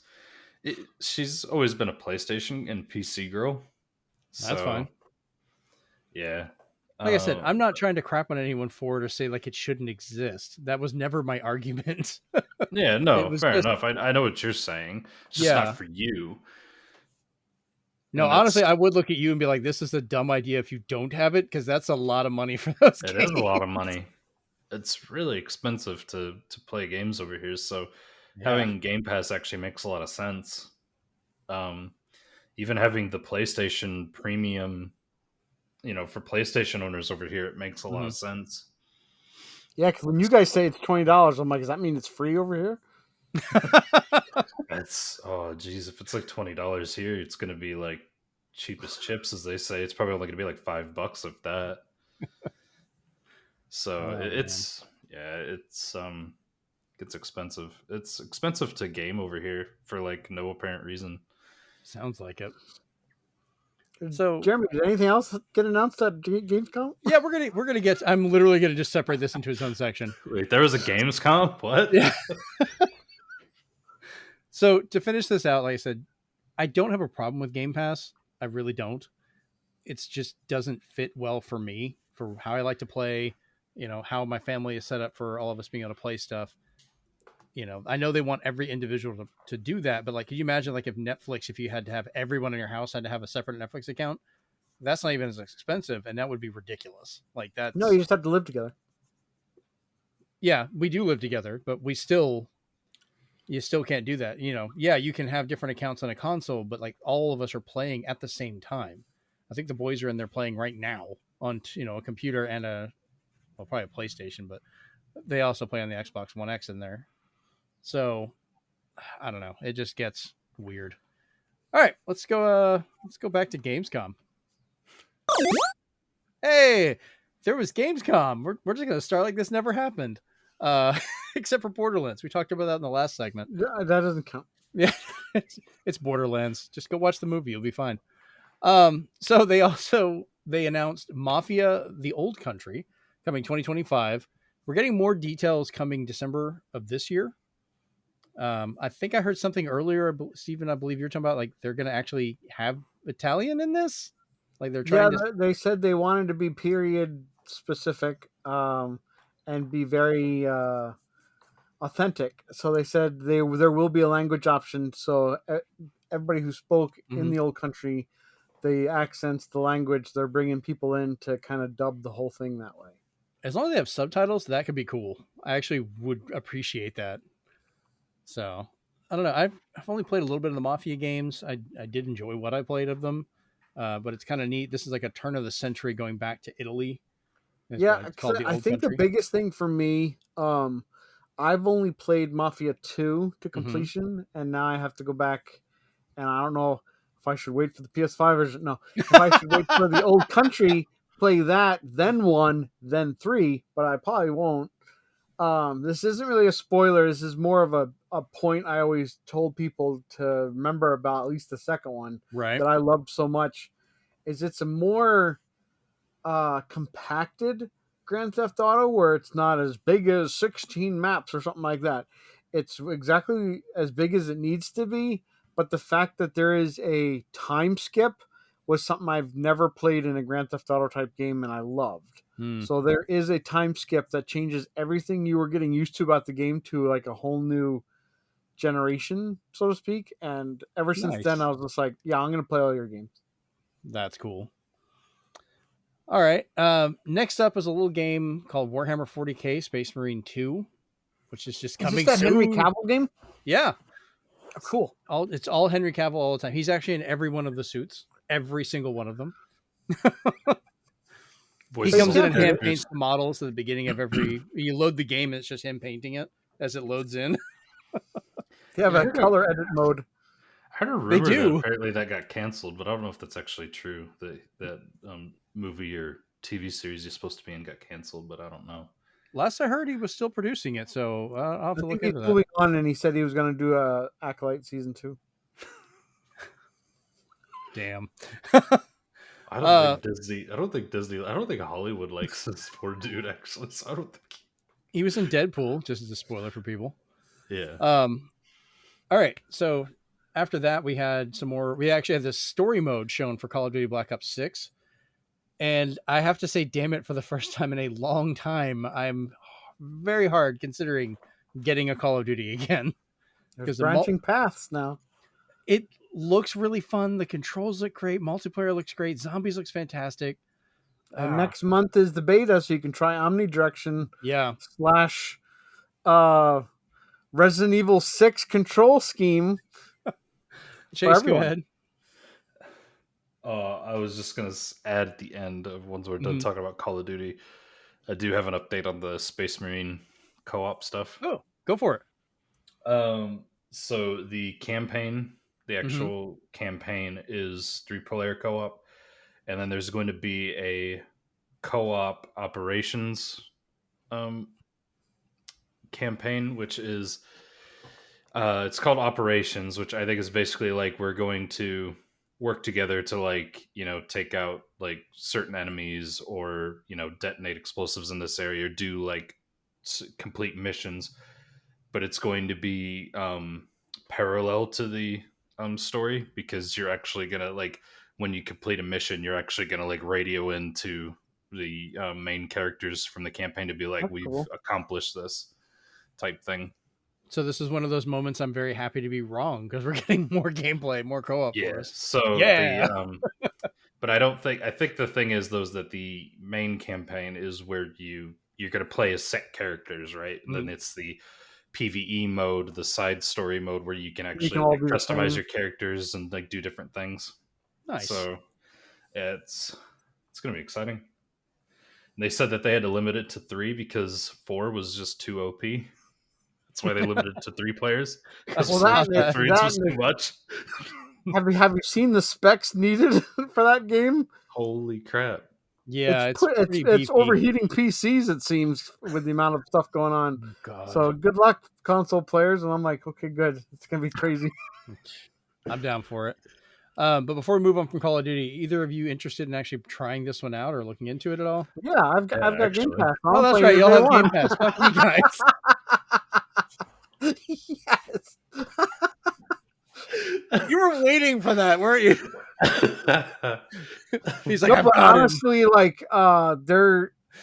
it. She's always been a PlayStation and PC girl. That's fine. Yeah. Like I said, I'm not trying to crap on anyone for it or say like it shouldn't exist. That was never my argument. Yeah, no, fair enough. I know what you're saying. It's just not for you. No, honestly, I would look at you and be like, "This is a dumb idea if you don't have it," because that's a lot of money for those games. It is a lot of money. It's really expensive to play games over here. So having Game Pass actually makes a lot of sense. Even having the PlayStation Premium, you know, for PlayStation owners over here, it makes a lot of sense. Yeah, because when you guys say it's $20, I'm like, does that mean it's free over here? That's if it's like $20 here, it's gonna be like cheapest chips, as they say. It's probably only gonna be like $5 of that. So it's expensive. It's expensive to game over here for like no apparent reason. Sounds like it. So, Jeremy, did anything else get announced at Gamescom? Yeah, we're gonna get. I'm literally gonna just separate this into its own section. Wait, there was a GamesCom? What? Yeah. So to finish this out, like I said, I don't have a problem with Game Pass. I really don't. It's just doesn't fit well for me, for how I like to play. How my family is set up for all of us being able to play stuff. I know they want every individual to do that, but like, could you imagine like if Netflix, if you had to have everyone in your house had to have a separate Netflix account? That's not even as expensive, and that would be ridiculous. Like that's No, you just have to live together. Yeah, we do live together, but you still can't do that. Yeah, you can have different accounts on a console, but like all of us are playing at the same time. I think the boys are in there playing right now on a computer and probably a PlayStation, but they also play on the Xbox One X in there. So I don't know. It just gets weird. All right, let's go back to Gamescom. Hey, there was Gamescom. We're just gonna start like this never happened. Except for Borderlands. We talked about that in the last segment. That doesn't count. Yeah, it's Borderlands. Just go watch the movie. You'll be fine. So they announced Mafia: The Old Country coming 2025. We're getting more details coming December of this year. I think I heard something earlier, Stephen. I believe you're talking about like they're going to actually have Italian in this. Like they're trying to. They said they wanted to be period specific, and be very authentic. So they said there will be a language option. So everybody who spoke in the old country, the accents, the language, they're bringing people in to kind of dub the whole thing that way. As long as they have subtitles, that could be cool. I actually would appreciate that. So I don't know. I've only played a little bit of the Mafia games. I did enjoy what I played of them, but it's kind of neat. This is like a turn of the century going back to Italy. I think the biggest thing for me, I've only played Mafia 2 to completion, and now I have to go back, and I don't know if I should wait for the PS5 or no. If I should wait for the old country, play that, then 1, then 3, but I probably won't. This isn't really a spoiler. This is more of a point I always told people to remember about, at least the second one, right, that I loved so much, is it's a more compacted Grand Theft Auto, where it's not as big as 16 maps or something like that. It's exactly as big as it needs to be, but the fact that there is a time skip was something I've never played in a Grand Theft Auto type game, and I loved. So there is a time skip that changes everything you were getting used to about the game to like a whole new generation, so to speak. And ever since then, I was just like, yeah, I'm going to play all your games. That's cool. All right. Next up is a little game called Warhammer 40K Space Marine 2, which is just coming soon. Is this that Henry Cavill game? Yeah. Oh, cool. It's all Henry Cavill all the time. He's actually in every one of the suits. Every single one of them. He comes in and hand paints the models at the beginning of every... You load the game and it's just him painting it as it loads in. They have a color edit mode. I heard a rumor that apparently that got canceled, but I don't know if that's actually true. That movie or TV series you're supposed to be in got canceled, but I don't know. Last I heard, he was still producing it, so I'll have to look into that. Moving on, and he said he was going to do a Acolyte season 2. Damn. I don't think Hollywood likes this poor dude, actually. So I don't think he was in Deadpool. Just as a spoiler for people. Yeah. All right. So after that, we had some more. We actually had this story mode shown for Call of Duty Black Ops 6. And I have to say, damn it, for the first time in a long time, I'm very hard considering getting a Call of Duty again. There's branching paths now. It looks really fun. The controls look great. Multiplayer looks great. Zombies looks fantastic. And next month is the beta, so you can try Omnidirection. Yeah. / Resident Evil 6 control scheme. Chase, go ahead. I was just going to add at the end of once we're done talking about Call of Duty, I do have an update on the Space Marine co-op stuff. Oh, go for it. So the campaign, the actual campaign is 3-player co-op, and then there's going to be a co-op operations campaign, which is it's called Operations, which I think is basically like we're going to work together to like, take out like certain enemies or, detonate explosives in this area, or do like complete missions. But it's going to be parallel to the story, because you're actually gonna like, when you complete a mission, you're actually gonna like radio into the main characters from the campaign to be like, That's we've cool. accomplished this type thing. So this is one of those moments I'm very happy to be wrong, because we're getting more gameplay, more co-op for us. So Yeah. but I think the thing is those that the main campaign is where you're going to play as set characters, right? And then it's the PvE mode, the side story mode, where you can actually all like be the customize same. your characters and like do different things. Nice. So it's going to be exciting. And they said that they had to limit it to 3 because 4 was just too OP. That's why they limited it to 3 players. Because Well, 3 was too much. Have you seen the specs needed for that game? Holy crap! Yeah, it's overheating PCs, it seems, with the amount of stuff going on. God. So good luck, console players. And I'm like, okay, good. It's gonna be crazy. I'm down for it. But before we move on from Call of Duty, either of you interested in actually trying this one out or looking into it at all? Yeah, I've got Game Pass. Oh, that's right. Y'all have Game Pass. Fuck you guys. Yes. You were waiting for that, weren't you? He's like, no, but honestly, like,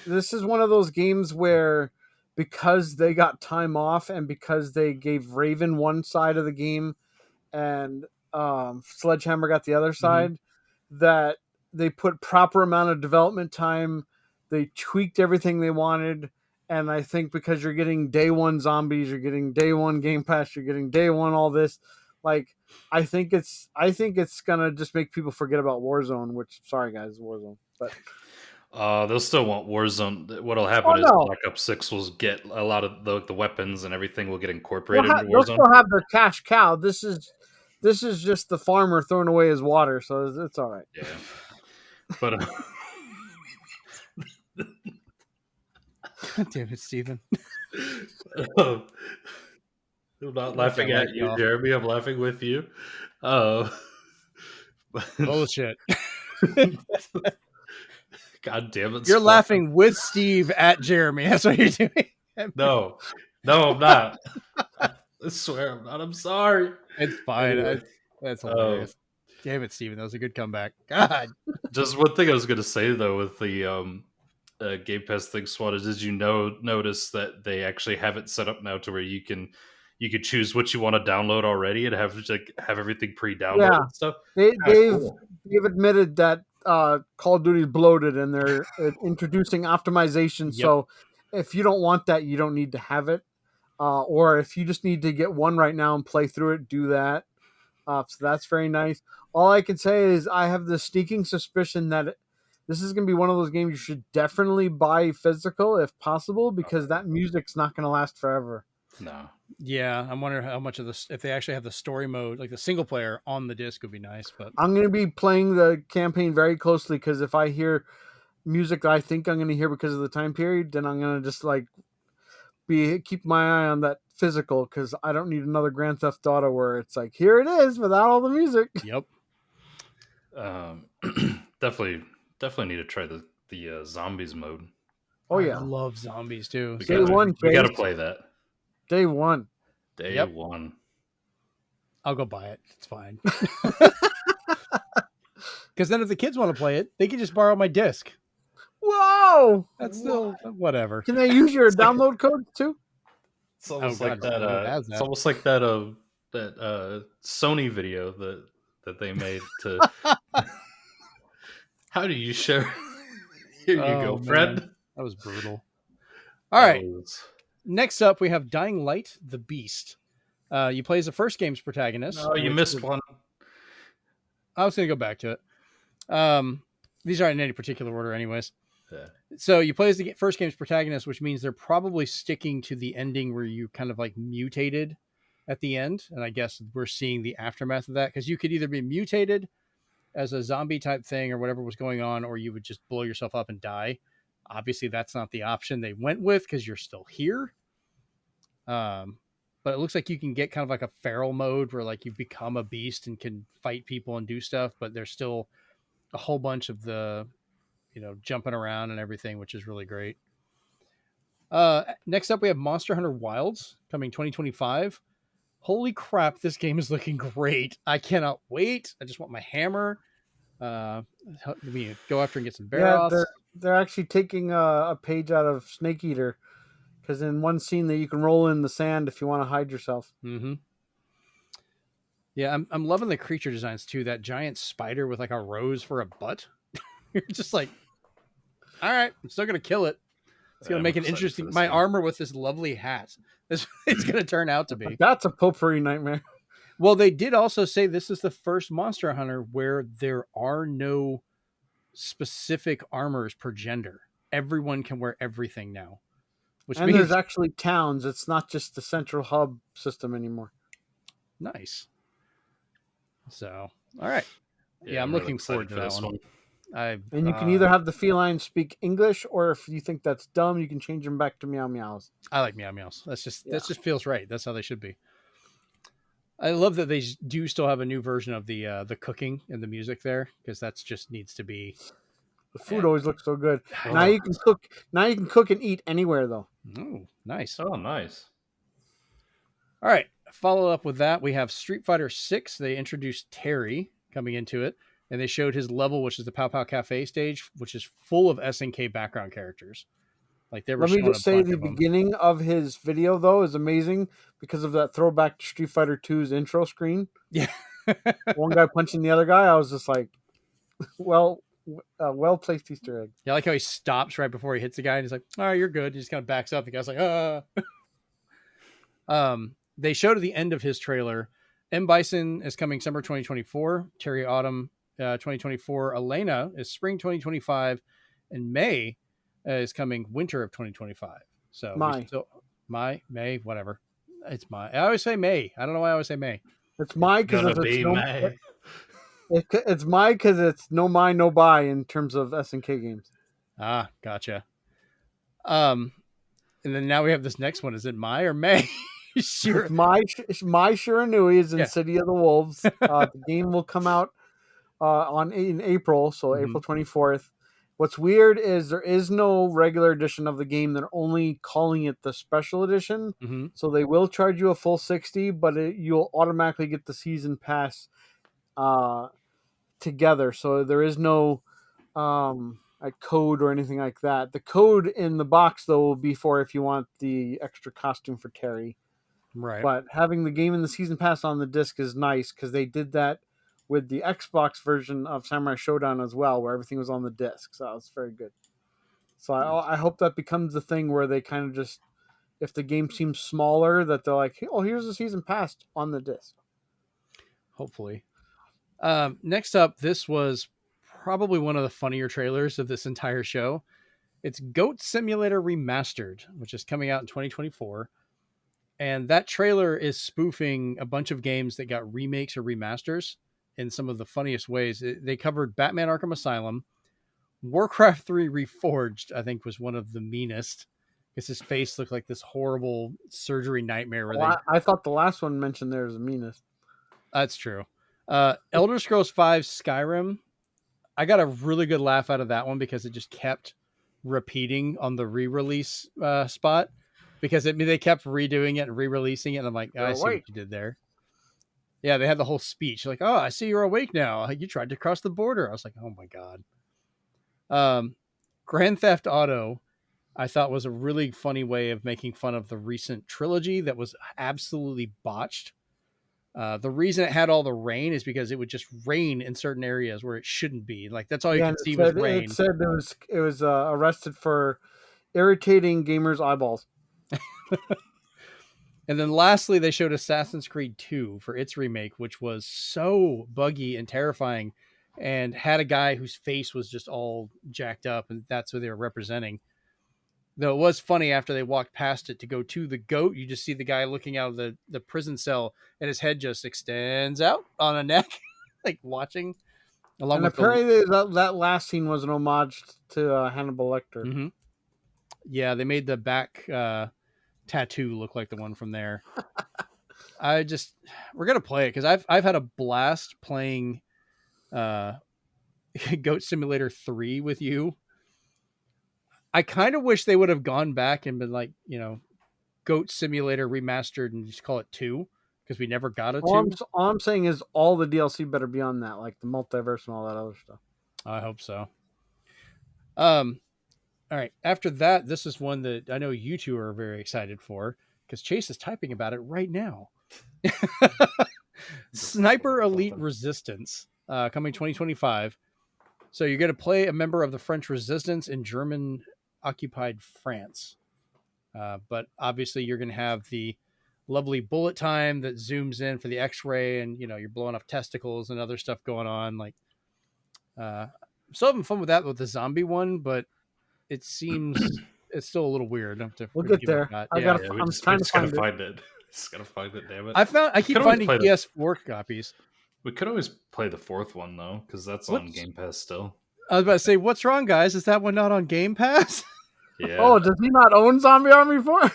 this is one of those games where, because they got time off and because they gave Raven one side of the game and Sledgehammer got the other side, that they put proper amount of development time. They tweaked everything they wanted. And I think because you're getting day one zombies, you're getting day one Game Pass, you're getting day one all this, like, I think it's gonna just make people forget about Warzone. Which, sorry guys, Warzone, but they'll still want Warzone. What'll happen is Black Ops 6 will get a lot of the weapons and everything will get incorporated into Warzone. They'll still have their cash cow. This is just the farmer throwing away his water, so it's all right. Yeah, but God damn it, Steven. I'm not laughing at you, Jeremy. I'm laughing with you. Bullshit. God damn it. You're laughing with Steve at Jeremy. That's what you're doing. No, I'm not. I swear I'm not. I'm sorry. It's fine. Anyway. That's hilarious. Damn it, Steven. That was a good comeback. God. Just one thing I was going to say, though, with the Game Pass thing, Swat, is did you notice that they actually have it set up now to where you could choose what you want to download already and have everything pre-downloaded and stuff? They've admitted that Call of Duty is bloated and they're introducing optimization. Yep. So if you don't want that, you don't need to have it. Or if you just need to get one right now and play through it, do that. So that's very nice. All I can say is I have the sneaking suspicion that this is going to be one of those games you should definitely buy physical if possible, because that music's not going to last forever. No. Yeah, I'm wondering how much of this, if they actually have the story mode, like the single player on the disc, would be nice. But I'm going to be playing the campaign very closely, because if I hear music that I think I'm going to hear because of the time period, then I'm going to just like keep my eye on that physical, because I don't need another Grand Theft Auto where it's like, here it is without all the music. Yep. Definitely need to try the zombies mode. Oh yeah, I love zombies too. We got to play that. Day one. Day one. I'll go buy it. It's fine. Because then if the kids want to play it, they can just borrow my disc. Whoa! That's still whatever. Can they use your download code too? It's almost like that. It's almost like that Sony video that they made to. How do you share? Here you go, friend. Man. That was brutal. All right. Next up, we have Dying Light: The Beast. You play as the first game's protagonist. Oh, you missed one. I was going to go back to it. These aren't in any particular order, anyways. Yeah. So you play as the first game's protagonist, which means they're probably sticking to the ending where you kind of like mutated at the end. And I guess we're seeing the aftermath of that, because you could either be mutated as a zombie type thing or whatever was going on, or you would just blow yourself up and die. Obviously, that's not the option they went with, because you're still here. But but it looks like you can get kind of like a feral mode where like you become a beast and can fight people and do stuff, but there's still a whole bunch of the, jumping around and everything, which is really great. Next up, we have Monster Hunter Wilds coming 2025. Holy crap, this game is looking great. I cannot wait. I just want my hammer. Let me go after and get some Barroths. Yeah, they're actually taking a page out of Snake Eater, because in one scene that you can roll in the sand if you want to hide yourself. Mm-hmm. Yeah, I'm loving the creature designs too. That giant spider with like a rose for a butt. You're just like, all right, I'm still gonna kill it. It's gonna make an interesting. My armor with this lovely hat. It's gonna turn out to be. That's a potpourri nightmare. Well, they did also say this is the first Monster Hunter where there are no specific armors per gender. Everyone can wear everything now. Which means there's actually towns. It's not just the central hub system anymore. Nice. So, all right. Yeah, I'm looking forward to that one. And you can either have the feline speak English, or if you think that's dumb, you can change them back to meow meows. I like meow meows. That just feels right. That's how they should be. I love that they do still have a new version of the cooking and the music there, because that's just needs to be. The food always looks so good. Now you can cook. Now you can cook and eat anywhere, though. Oh, nice. Oh, nice. All right. Follow up with that, we have Street Fighter 6. They introduced Terry coming into it, and they showed his level, which is the Pow Pow Cafe stage, which is full of SNK background characters. Like they were. Let me just say, the beginning of his video though is amazing because of that throwback to Street Fighter 2's intro screen. Yeah, one guy punching the other guy. I was just like, well placed Easter egg. Yeah, I like how he stops right before he hits the guy, and he's like, "All right, you're good." He just kind of backs up. The guy's like, They showed at the end of his trailer, M. Bison is coming summer 2024, Terry autumn 2024, Elena is spring 2025, and May is coming winter of 2025. So May, whatever. It's May. I always say May. I don't know why I always say May. It's May because it's May because it's no Mai, no buy in terms of SNK games. Ah, gotcha. And then now we have this next one. Is it Mai or May? Sure. Mai Shiranui is in City of the Wolves. The game will come out in April, so April 24th. What's weird is there is no regular edition of the game. They're only calling it the special edition. Mm-hmm. So they will charge you a full $60, but you'll automatically get the season pass together. So there is no a code or anything like that. The code in the box, though, will be for if you want the extra costume for Terry. Right. But having the game and the season pass on the disc is nice because they did that with the Xbox version of Samurai Showdown as well, where everything was on the disc. So it's very good. So I hope that becomes the thing where they kind of just, if the game seems smaller, that they're like, oh, here's the season pass on the disc. Hopefully. Next up, this was probably one of the funnier trailers of this entire show. It's Goat Simulator Remastered, which is coming out in 2024. And that trailer is spoofing a bunch of games that got remakes or remasters in some of the funniest ways. They covered Batman Arkham Asylum. Warcraft 3 Reforged, I think, was one of the meanest, because his face looked like this horrible surgery nightmare. I thought the last one mentioned there was the meanest. That's true. Elder Scrolls 5 Skyrim, I got a really good laugh out of that one because it just kept repeating on the re-release spot. Because they kept redoing it and re-releasing it. And I'm like, I see what you did there. Yeah, they had the whole speech. Like, oh, I see you're awake now. You tried to cross the border. I was like, oh my God. Grand Theft Auto, I thought was a really funny way of making fun of the recent trilogy that was absolutely botched. The reason it had all the rain is because it would just rain in certain areas where it shouldn't be. Like, that's all you could see was rain. It said it was arrested for irritating gamers' eyeballs. And then lastly, they showed Assassin's Creed 2 for its remake, which was so buggy and terrifying and had a guy whose face was just all jacked up, and that's what they were representing. Though it was funny, after they walked past it to go to the goat, you just see the guy looking out of the prison cell and his head just extends out on a neck, like watching. And apparently that last scene was an homage to Hannibal Lecter. Mm-hmm. Yeah, they made the back tattoo look like the one from there. we're gonna play it because I've had a blast playing Goat Simulator 3 with you. I kind of wish they would have gone back and been like, Goat Simulator remastered and just call it 2 because we never got a 2. All I'm saying is all the DLC better be on that, like the multiverse and all that other stuff. I hope so. All right. After that, this is one that I know you two are very excited for because Chase is typing about it right now. Sniper Elite Resistance, coming 2025. So you're going to play a member of the French Resistance in German-occupied France. But obviously you're going to have the lovely bullet time that zooms in for the X-ray, and you're blowing off testicles and other stuff going on. Like, still having fun with that with the zombie one, but it seems it's still a little weird. We'll get there. I'm trying to find it. Just gotta find it. Damn it! I keep finding PS4 copies. We could always play the 4th one though, because that's on Game Pass still. I was about to say, what's wrong, guys? Is that one not on Game Pass? Yeah. Oh, does he not own Zombie Army 4?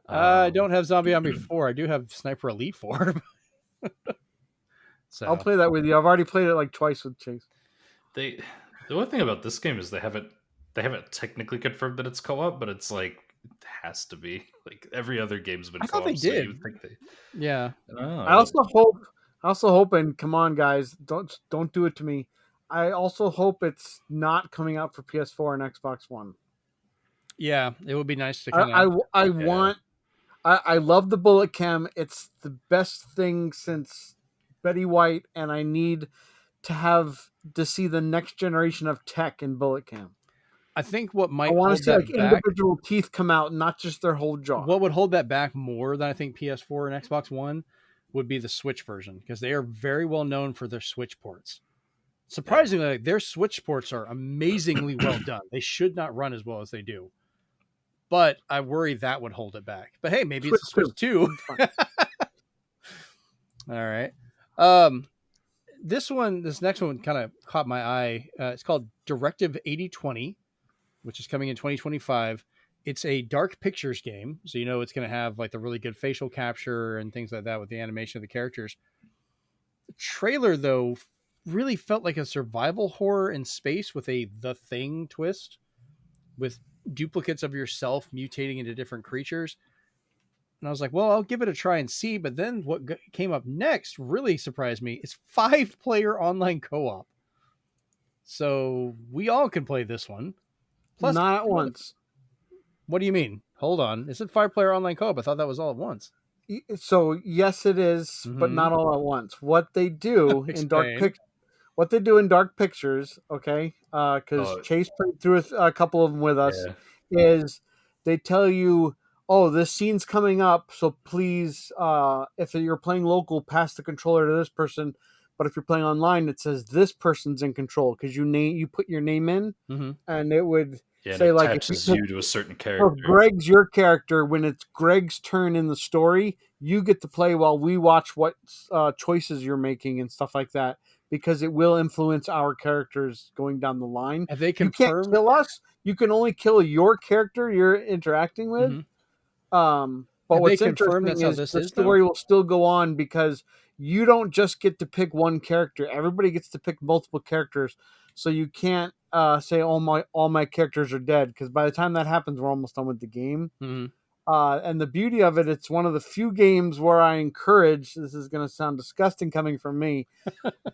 I don't have Zombie Army 4. I do have Sniper Elite 4. So I'll play that with you. I've already played it like twice with Chase. The only thing about this game is they haven't technically confirmed that it's co-op, but it's like it has to be. Like every other game's been co-op. I thought they did. You would think yeah. I also hope, and come on, guys, don't do it to me. I also hope it's not coming out for PS4 and Xbox One. Yeah, it would be nice to. I love the bullet cam. It's the best thing since Betty White, and I need to see the next generation of tech in bullet cam. I think what might I want to see like individual teeth come out, not just their whole jaw. What would hold that back more than I think PS4 and Xbox One would be the Switch version, because they are very well known for their Switch ports. Surprisingly, their Switch ports are amazingly well done. They should not run as well as they do. But I worry that would hold it back. But hey, maybe it's a Switch 2. All right. This next one kind of caught my eye. It's called Directive 8020, which is coming in 2025. It's a Dark Pictures game. So, it's going to have like the really good facial capture and things like that with the animation of the characters. The trailer, though, really felt like a survival horror in space with a The Thing twist, with duplicates of yourself mutating into different creatures. And I was like, well, I'll give it a try and see. But then what came up next really surprised me. It's 5-player online co-op. So we all can play this one. Plus, not at once. What do you mean? Hold on. Is it 5-player online co-op? I thought that was all at once. So yes, it is, but not all at once. What they do in Dark Pictures, okay, because Chase played through a couple of them with us, is they tell you, oh, this scene's coming up, so please, if you're playing local, pass the controller to this person. But if you're playing online, it says this person's in control because you put your name in, and it would say like attaches you to a certain character. If Greg's your character, when it's Greg's turn in the story, you get to play while we watch what choices you're making and stuff like that, because it will influence our characters going down the line. Have they confirmed? You can't kill us. You can only kill your character you're interacting with. But what's interesting is the story will still go on, because you don't just get to pick one character. Everybody gets to pick multiple characters. So you can't say all my characters are dead, because by the time that happens, we're almost done with the game. And the beauty of it, it's one of the few games where I encourage, this is going to sound disgusting coming from me,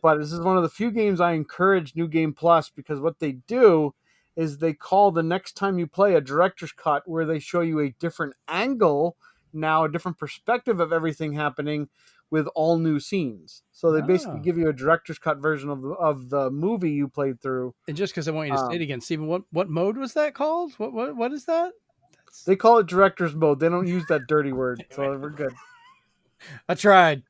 but this is one of the few games I encourage New Game Plus, because what they do is they call the next time you play a director's cut, where they show you a different angle, now a different perspective of everything happening with all new scenes. So they basically give you a director's cut version of the movie you played through. And just because I want you to say it again, Stephen, what mode was that called? What is that? They call it director's mode. They don't use that dirty word, so we're good. I tried.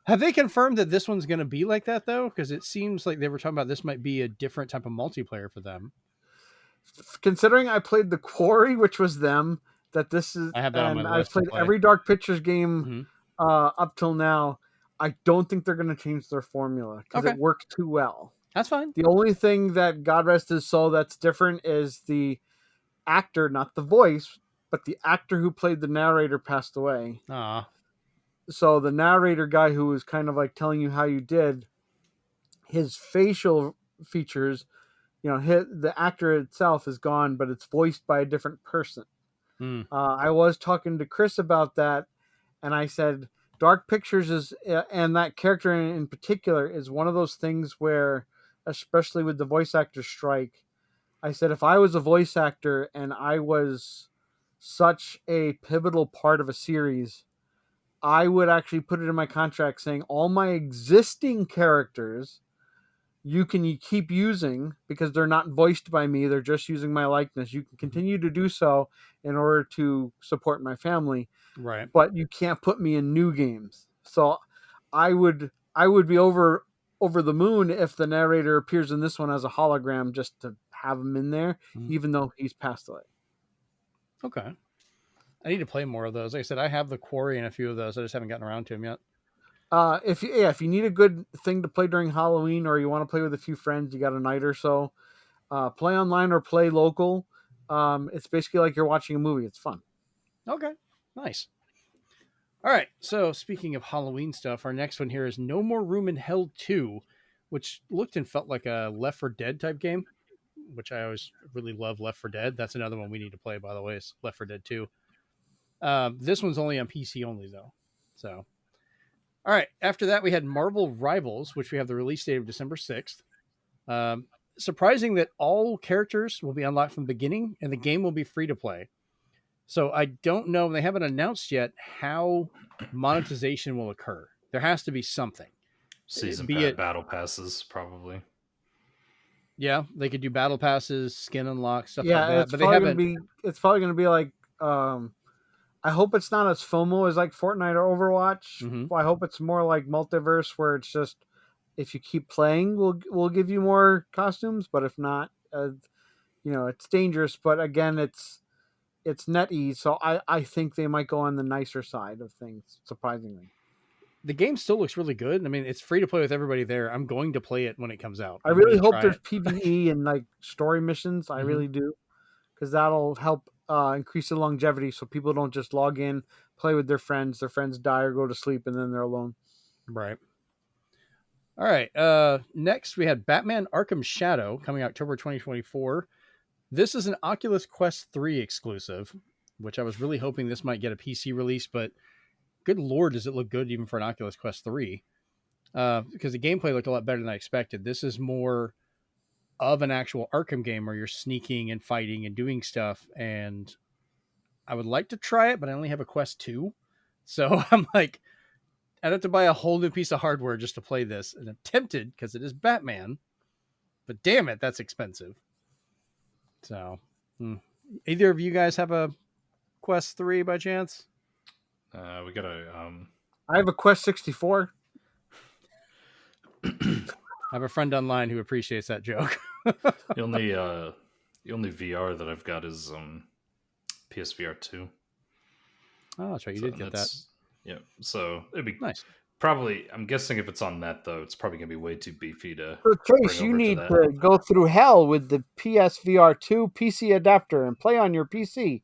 Have they confirmed that this one's going to be like that, though? Because it seems like they were talking about this might be a different type of multiplayer for them. Considering I played The Quarry, which was them, that this is, I have that on my list. I've played every Dark Pictures game up till now, I don't think they're going to change their formula, because it works too well. That's fine. The only thing that, God rest his soul, that's different is the actor, not the voice, but the actor who played the narrator passed away. Ah. So the narrator guy who was kind of like telling you how you did, his facial features, the actor itself is gone, but it's voiced by a different person. I was talking to Chris about that, and I said Dark Pictures is, and that character in particular is one of those things where, especially with the voice actor strike, I said if I was a voice actor and I was such a pivotal part of a series, I would actually put it in my contract saying all my existing characters you can keep using because they're not voiced by me. They're just using my likeness. You can continue to do so in order to support my family. Right. But you can't put me in new games. So I would be over the moon if the narrator appears in this one as a hologram just to have him in there, even though he's passed away. Okay. I need to play more of those. Like I said, I have the Quarry and a few of those. I just haven't gotten around to them yet. If you need a good thing to play during Halloween, or you want to play with a few friends, you got a night or so, play online or play local. It's basically like you're watching a movie. It's fun. Okay, nice. All right, so speaking of Halloween stuff, our next one here is No More Room in Hell 2, which looked and felt like a Left 4 Dead type game, which I always really love. Left 4 Dead. That's another one we need to play, by the way, is Left 4 Dead 2. This one's only on PC only, though. So, all right, after that, we had Marvel Rivals, which we have the release date of December 6th. Surprising that all characters will be unlocked from the beginning, and the game will be free to play. So I don't know. They haven't announced yet how monetization will occur. There has to be something. Season battle passes, probably. Yeah, they could do battle passes, skin unlock, stuff like that. But they haven't. It's probably going to be like. I hope it's not as FOMO as like Fortnite or Overwatch. Mm-hmm. I hope it's more like Multiverse, where it's just if you keep playing, we'll give you more costumes. But if not, it's dangerous. But again, it's NetEase, so I think they might go on the nicer side of things. Surprisingly, the game still looks really good. I mean, it's free to play with everybody there. I'm going to play it when it comes out. I really hope there's PvE and like story missions. I really do, because that'll help increase the longevity, so people don't just log in, play with their friends die or go to sleep, and then they're alone. Right. All right. Next, we had Batman Arkham Shadow coming October 2024. This is an Oculus Quest 3 exclusive, which I was really hoping this might get a PC release, but good Lord, does it look good even for an Oculus Quest 3? Because the gameplay looked a lot better than I expected. This is more of an actual Arkham game where you're sneaking and fighting and doing stuff, and I would like to try it, but I only have a Quest 2, so I'm like, I'd have to buy a whole new piece of hardware just to play this, and I'm tempted because it is Batman, but damn it, that's expensive. So, either of you guys have a Quest 3 by chance? We got a. I have a Quest 64. I have a friend online who appreciates that joke. The only VR that I've got is PSVR 2. Oh, that's right. You did get that. Yeah, so it'd be nice. Probably, I'm guessing if it's on that though, it's probably gonna be way too beefy to. So Chase, you need to go through hell with the PSVR 2 PC adapter and play on your PC.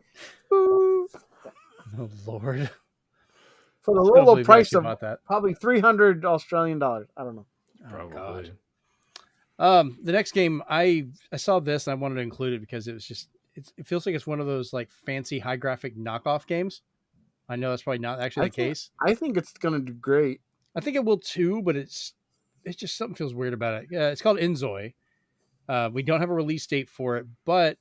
Oh Lord! For the low price of probably $300 Australian dollars. I don't know. Probably. The next game, I saw this and I wanted to include it because it was just it feels like it's one of those like fancy high graphic knockoff games. I know that's probably not actually the case. I think it's gonna do great. I think it will too, but it's just something feels weird about it. Yeah, it's called Inzoi. We don't have a release date for it, but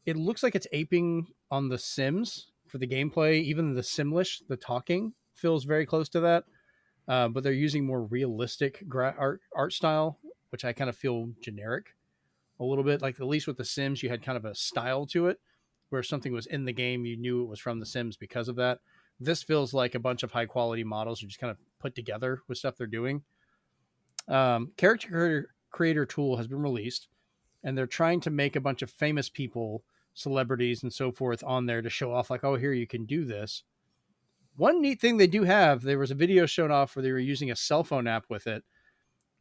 it looks like it's aping on The Sims for the gameplay. Even the Simlish, the talking, feels very close to that. But they're using more realistic art style, which I kind of feel generic a little bit. Like at least with The Sims, you had kind of a style to it, where if something was in the game, you knew it was from The Sims because of that. This feels like a bunch of high quality models are just kind of put together with stuff they're doing. Character creator tool has been released, and they're trying to make a bunch of famous people, celebrities and so forth on there to show off like, oh, here you can do this. One neat thing they do have, there was a video shown off where they were using a cell phone app with it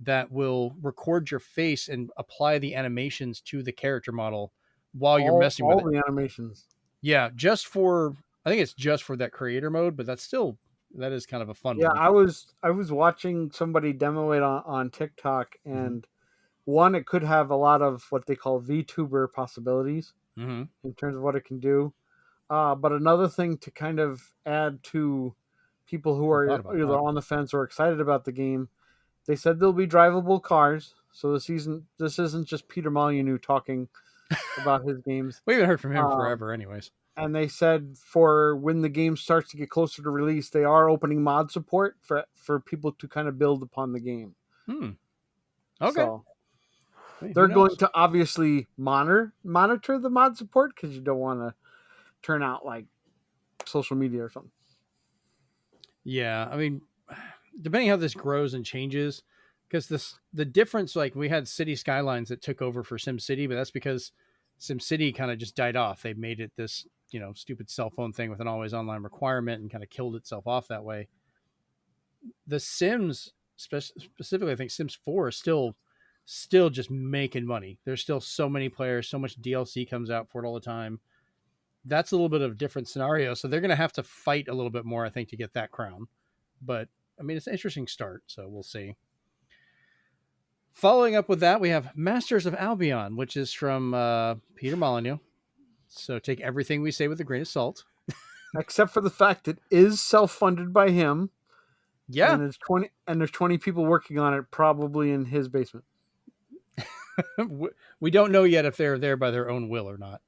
that will record your face and apply the animations to the character model while you're messing with it. All the animations. Yeah, I think it's just for that creator mode, but that is kind of a fun Yeah, one. I was watching somebody demo it on TikTok, and one, it could have a lot of what they call VTuber possibilities Mm-hmm. in terms of what it can do. But another thing to kind of add to people who I are thought about either that. on the fence or excited about the game, they said there'll be drivable cars. So this isn't just Peter Molyneux talking about his games. We haven't heard from him Um, forever, anyways. and they said for when the game starts to get closer to release, they are opening mod support for people to kind of build upon the game. Hmm. Okay. So Hey, who they're going knows? to obviously monitor the mod support because you don't want to turn out like social media or something. Yeah, I mean, depending how this grows and changes, because the difference, like we had City Skylines that took over for SimCity, but that's because SimCity kind of just died off. They made it this, stupid cell phone thing with an always online requirement and kind of killed itself off that way. The Sims, specifically, I think Sims 4 is still just making money. There's still so many players, so much DLC comes out for it all the time. That's a little bit of a different scenario. So they're going to have to fight a little bit more, I think, to get that crown. But I mean, it's an interesting start. So we'll see. Following up with that, we have Masters of Albion, which is from Peter Molyneux. So take everything we say with a grain of salt. Except for the fact it is self-funded by him. Yeah. And there's 20 people working on it, probably in his basement. We don't know yet if they're there by their own will or not.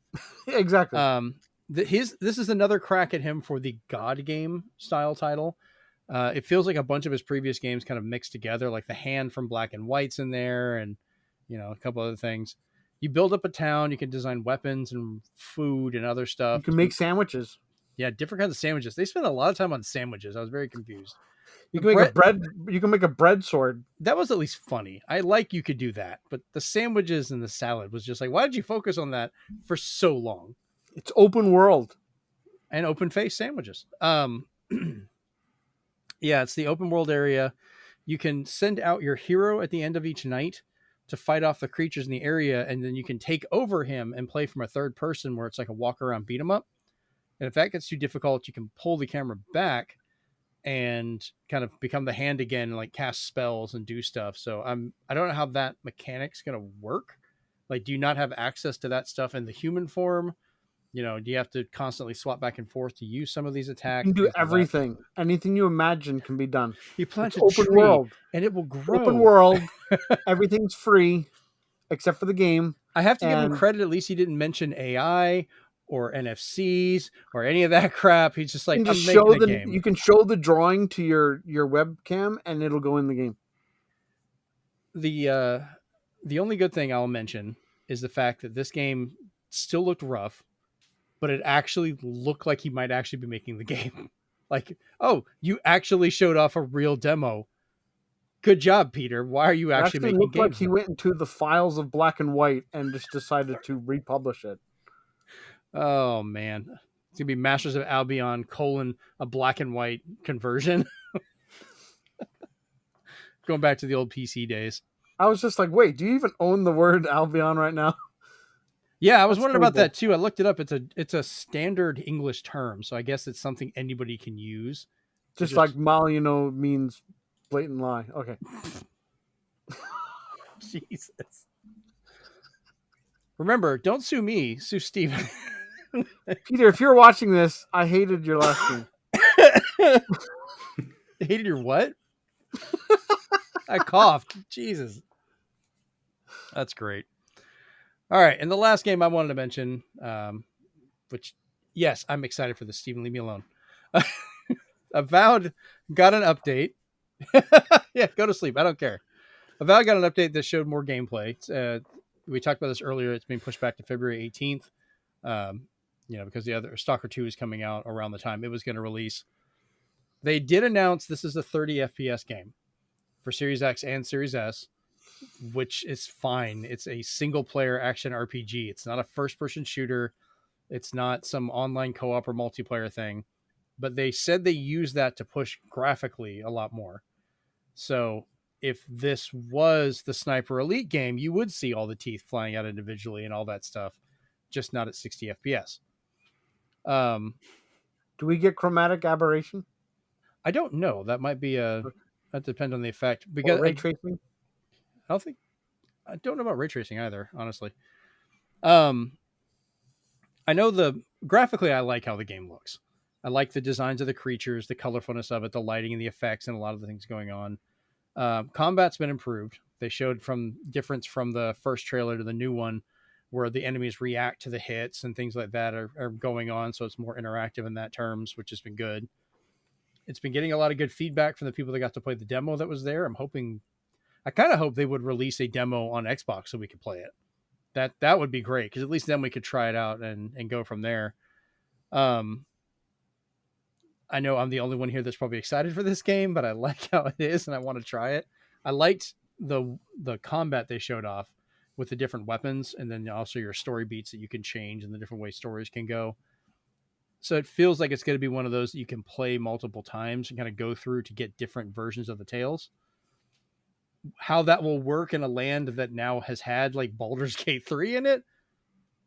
Exactly. This is another crack at him for the God game style title. It feels like a bunch of his previous games kind of mixed together, like the hand from Black and White's in there, and a couple other things. You build up a town, you can design weapons and food and other stuff. You can make sandwiches. Yeah, different kinds of sandwiches. They spend a lot of time on sandwiches. I was very confused. You can make a bread sword. That was at least funny. I like you could do that, but the sandwiches and the salad was just like, why did you focus on that for so long? It's open world and open face sandwiches. Yeah, it's the open world area. You can send out your hero at the end of each night to fight off the creatures in the area, and then you can take over him and play from a third person where it's like a walk around beat 'em up. And if that gets too difficult, you can pull the camera back and kind of become the hand again and like cast spells and do stuff. So I don't know how that mechanic's going to work. Like, do you not have access to that stuff in the human form? Do you have to constantly swap back and forth to use some of these attacks? You can do everything. Anything you imagine can be done. You plant a open tree world, and it will grow. Open world. Everything's free except for the game. I have to give him credit. At least he didn't mention AI or NFCs or any of that crap. He's just like, I'm making a game. You can show the drawing to your webcam and it'll go in the game. The only good thing I'll mention is the fact that this game still looked rough, but it actually looked like he might actually be making the game. Like, oh, you actually showed off a real demo. Good job, Peter. Why are you actually making games? It looked like he went into the files of Black and White and just decided to republish it. Oh, man. It's going to be Masters of Albion : a Black and White conversion. Going back to the old PC days. I was just like, wait, do you even own the word Albion right now? Yeah, I was wondering about that too. I looked it up. It's a standard English term, so I guess it's something anybody can use. Just like Molyneux means blatant lie. Okay. Jesus. Remember, don't sue me, sue Steven. Peter, if you're watching this, I hated your last name. Hated your what? I coughed. Jesus. That's great. All right, and the last game I wanted to mention, which, yes, I'm excited for this. Steven, leave me alone. Avowed got an update. Yeah, go to sleep. I don't care. Avowed got an update that showed more gameplay. We talked about this earlier. It's being pushed back to February 18th, because the other Stalker 2 is coming out around the time it was going to release. They did announce this is a 30 FPS game for Series X and Series S, which is fine. It's a single player action RPG. It's not a first person shooter. It's not some online co-op or multiplayer thing, but they said they use that to push graphically a lot more. So if this was the Sniper Elite game, you would see all the teeth flying out individually and all that stuff, just not at 60 FPS. Do we get chromatic aberration? I don't know. That might be that depends on the effect Or because ray tracing? I don't know about ray tracing either, honestly. I know graphically I like how the game looks. I like the designs of the creatures, the colorfulness of it, the lighting and the effects, and a lot of the things going on. Combat's been improved. They showed difference from the first trailer to the new one, where the enemies react to the hits and things like that are going on. So it's more interactive in that terms, which has been good. It's been getting a lot of good feedback from the people that got to play the demo that was there. I kind of hope they would release a demo on Xbox so we could play it. That would be great, because at least then we could try it out and go from there. I know I'm the only one here that's probably excited for this game, but I like how it is and I want to try it. I liked the combat they showed off with the different weapons, and then also your story beats that you can change and the different ways stories can go. So it feels like it's going to be one of those that you can play multiple times and kind of go through to get different versions of the tales. How that will work in a land that now has had like Baldur's Gate 3 in it,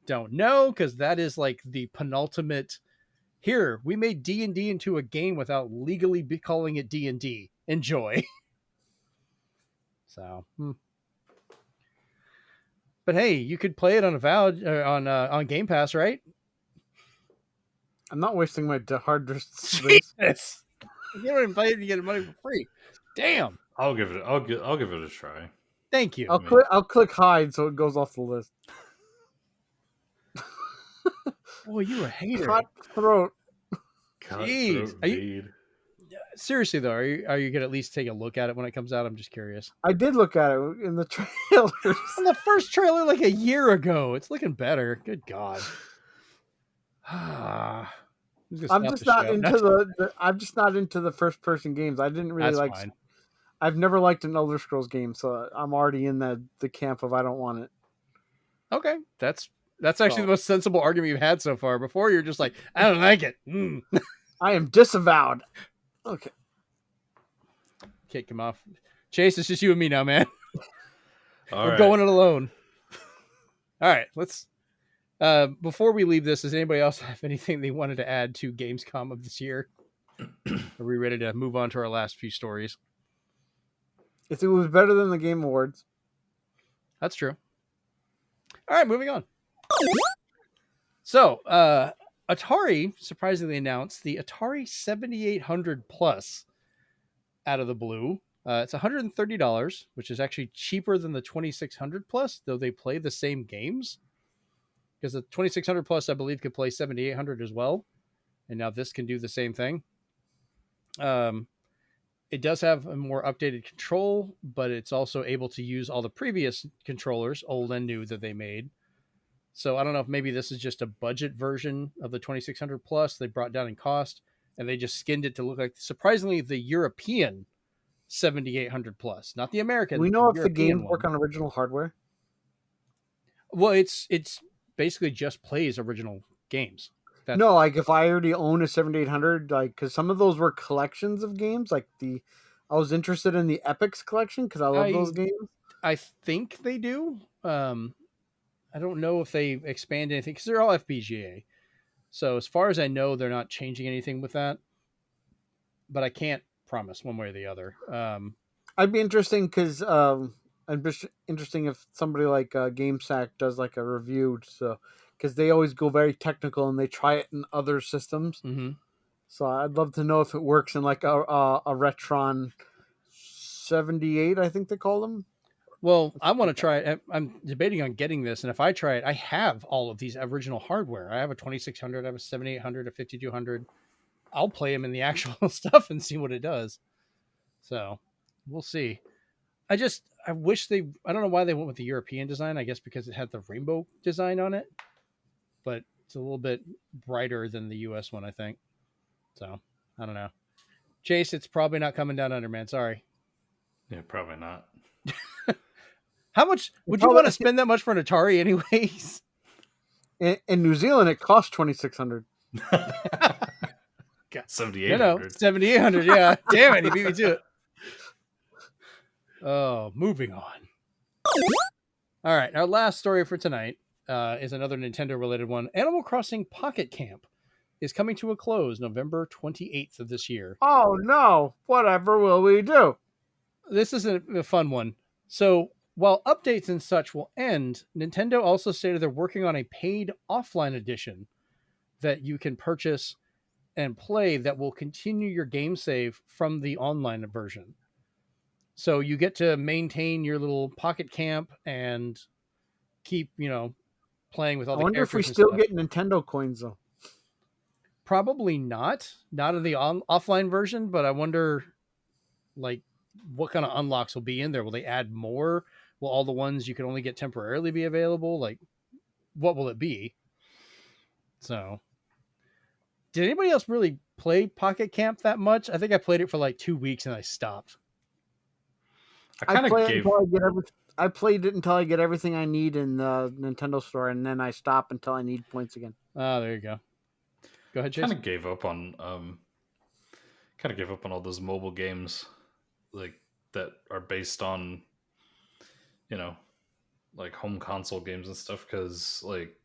don't know, because that is like the penultimate. Here, we made D&D into a game without legally calling it D&D. Enjoy. So, but hey, you could play it on on Game Pass, right? I'm not wasting my hard disk space. Jesus. You don't even play it, you get money for free. Damn. I'll give it a try. Thank you. I'll click hide so it goes off the list. Boy, you a hater. Cutthroat. Jeez. Seriously though, are you gonna at least take a look at it when it comes out? I'm just curious. I did look at it in the trailers. On the first trailer like a year ago. It's looking better. Good God. I'm just not into I'm just not into the first person games. I didn't really like. Fine. I've never liked an Elder Scrolls game, so I'm already in the camp of I don't want it. Okay, that's actually the most sensible argument you've had so far. Before you're just like, I don't like it. I am disavowed. Okay. Kick him off. Chase, it's just you and me now, man. We're right. going it alone. All right, let's. Before we leave this, does anybody else have anything they wanted to add to GamesCom of this year? Are we ready to move on to our last few stories? If it was better than the Game Awards. That's true. All right, moving on. So, Atari surprisingly announced the Atari 7800 Plus out of the blue. It's $130, which is actually cheaper than the 2600 Plus, though they play the same games. Because the 2600 Plus, I believe, could play 7800 as well. And now this can do the same thing. It does have a more updated control, but it's also able to use all the previous controllers, old and new, that they made. So I don't know if maybe this is just a budget version of the 2600 Plus they brought down in cost, and they just skinned it to look like, surprisingly, the European 7800 Plus, not the American. We know if the games work on original hardware. Well, it's basically just plays original games. No, like if I already own a 7800, like, because some of those were collections of games, like I was interested in the Epics collection because I love those games. I think they do. I don't know if they expand anything because they're all FPGA. So as far as I know, they're not changing anything with that. But I can't promise one way or the other. I'd be interesting because interesting if somebody like GameSack does like a review, so because they always go very technical and they try it in other systems. Mm-hmm. So I'd love to know if it works in like a Retron 78, I think they call them. Well, I want to try it. I'm debating on getting this, and if I try it, I have all of these original hardware. I have a 2600, I have a 7800, a 5200. I'll play them in the actual stuff and see what it does. So we'll see. I wish I don't know why they went with the European design. I guess because it had the rainbow design on it, but it's a little bit brighter than the US one, I think. So I don't know. Chase, it's probably not coming down under, man. Sorry. Yeah, probably not. How much would you want to spend that much for an Atari anyways? In New Zealand, it costs 2,600. 7,800. 7,800. Yeah. Damn it. He beat me to it. Oh, moving on. All right. Our last story for tonight is another Nintendo related one. Animal Crossing Pocket Camp is coming to a close November 28th of this year. Oh, no. Whatever will we do? This is a fun one. So while updates and such will end, Nintendo also stated they're working on a paid offline edition that you can purchase and play that will continue your game save from the online version. So you get to maintain your little pocket camp and keep, playing with all the characters. I wonder if we still get Nintendo coins, though. Probably not in the offline version, but I wonder, like, what kind of unlocks will be in there. Will they add more? Will all the ones you can only get temporarily be available? Like, what will it be? So, did anybody else really play Pocket Camp that much? I think I played it for like 2 weeks and I stopped. I played it until I get everything I need in the Nintendo store, and then I stop until I need points again. Oh, there you go. Go ahead, Chase. Kind of gave up on all those mobile games, like that are based on, like home console games and stuff. Because like,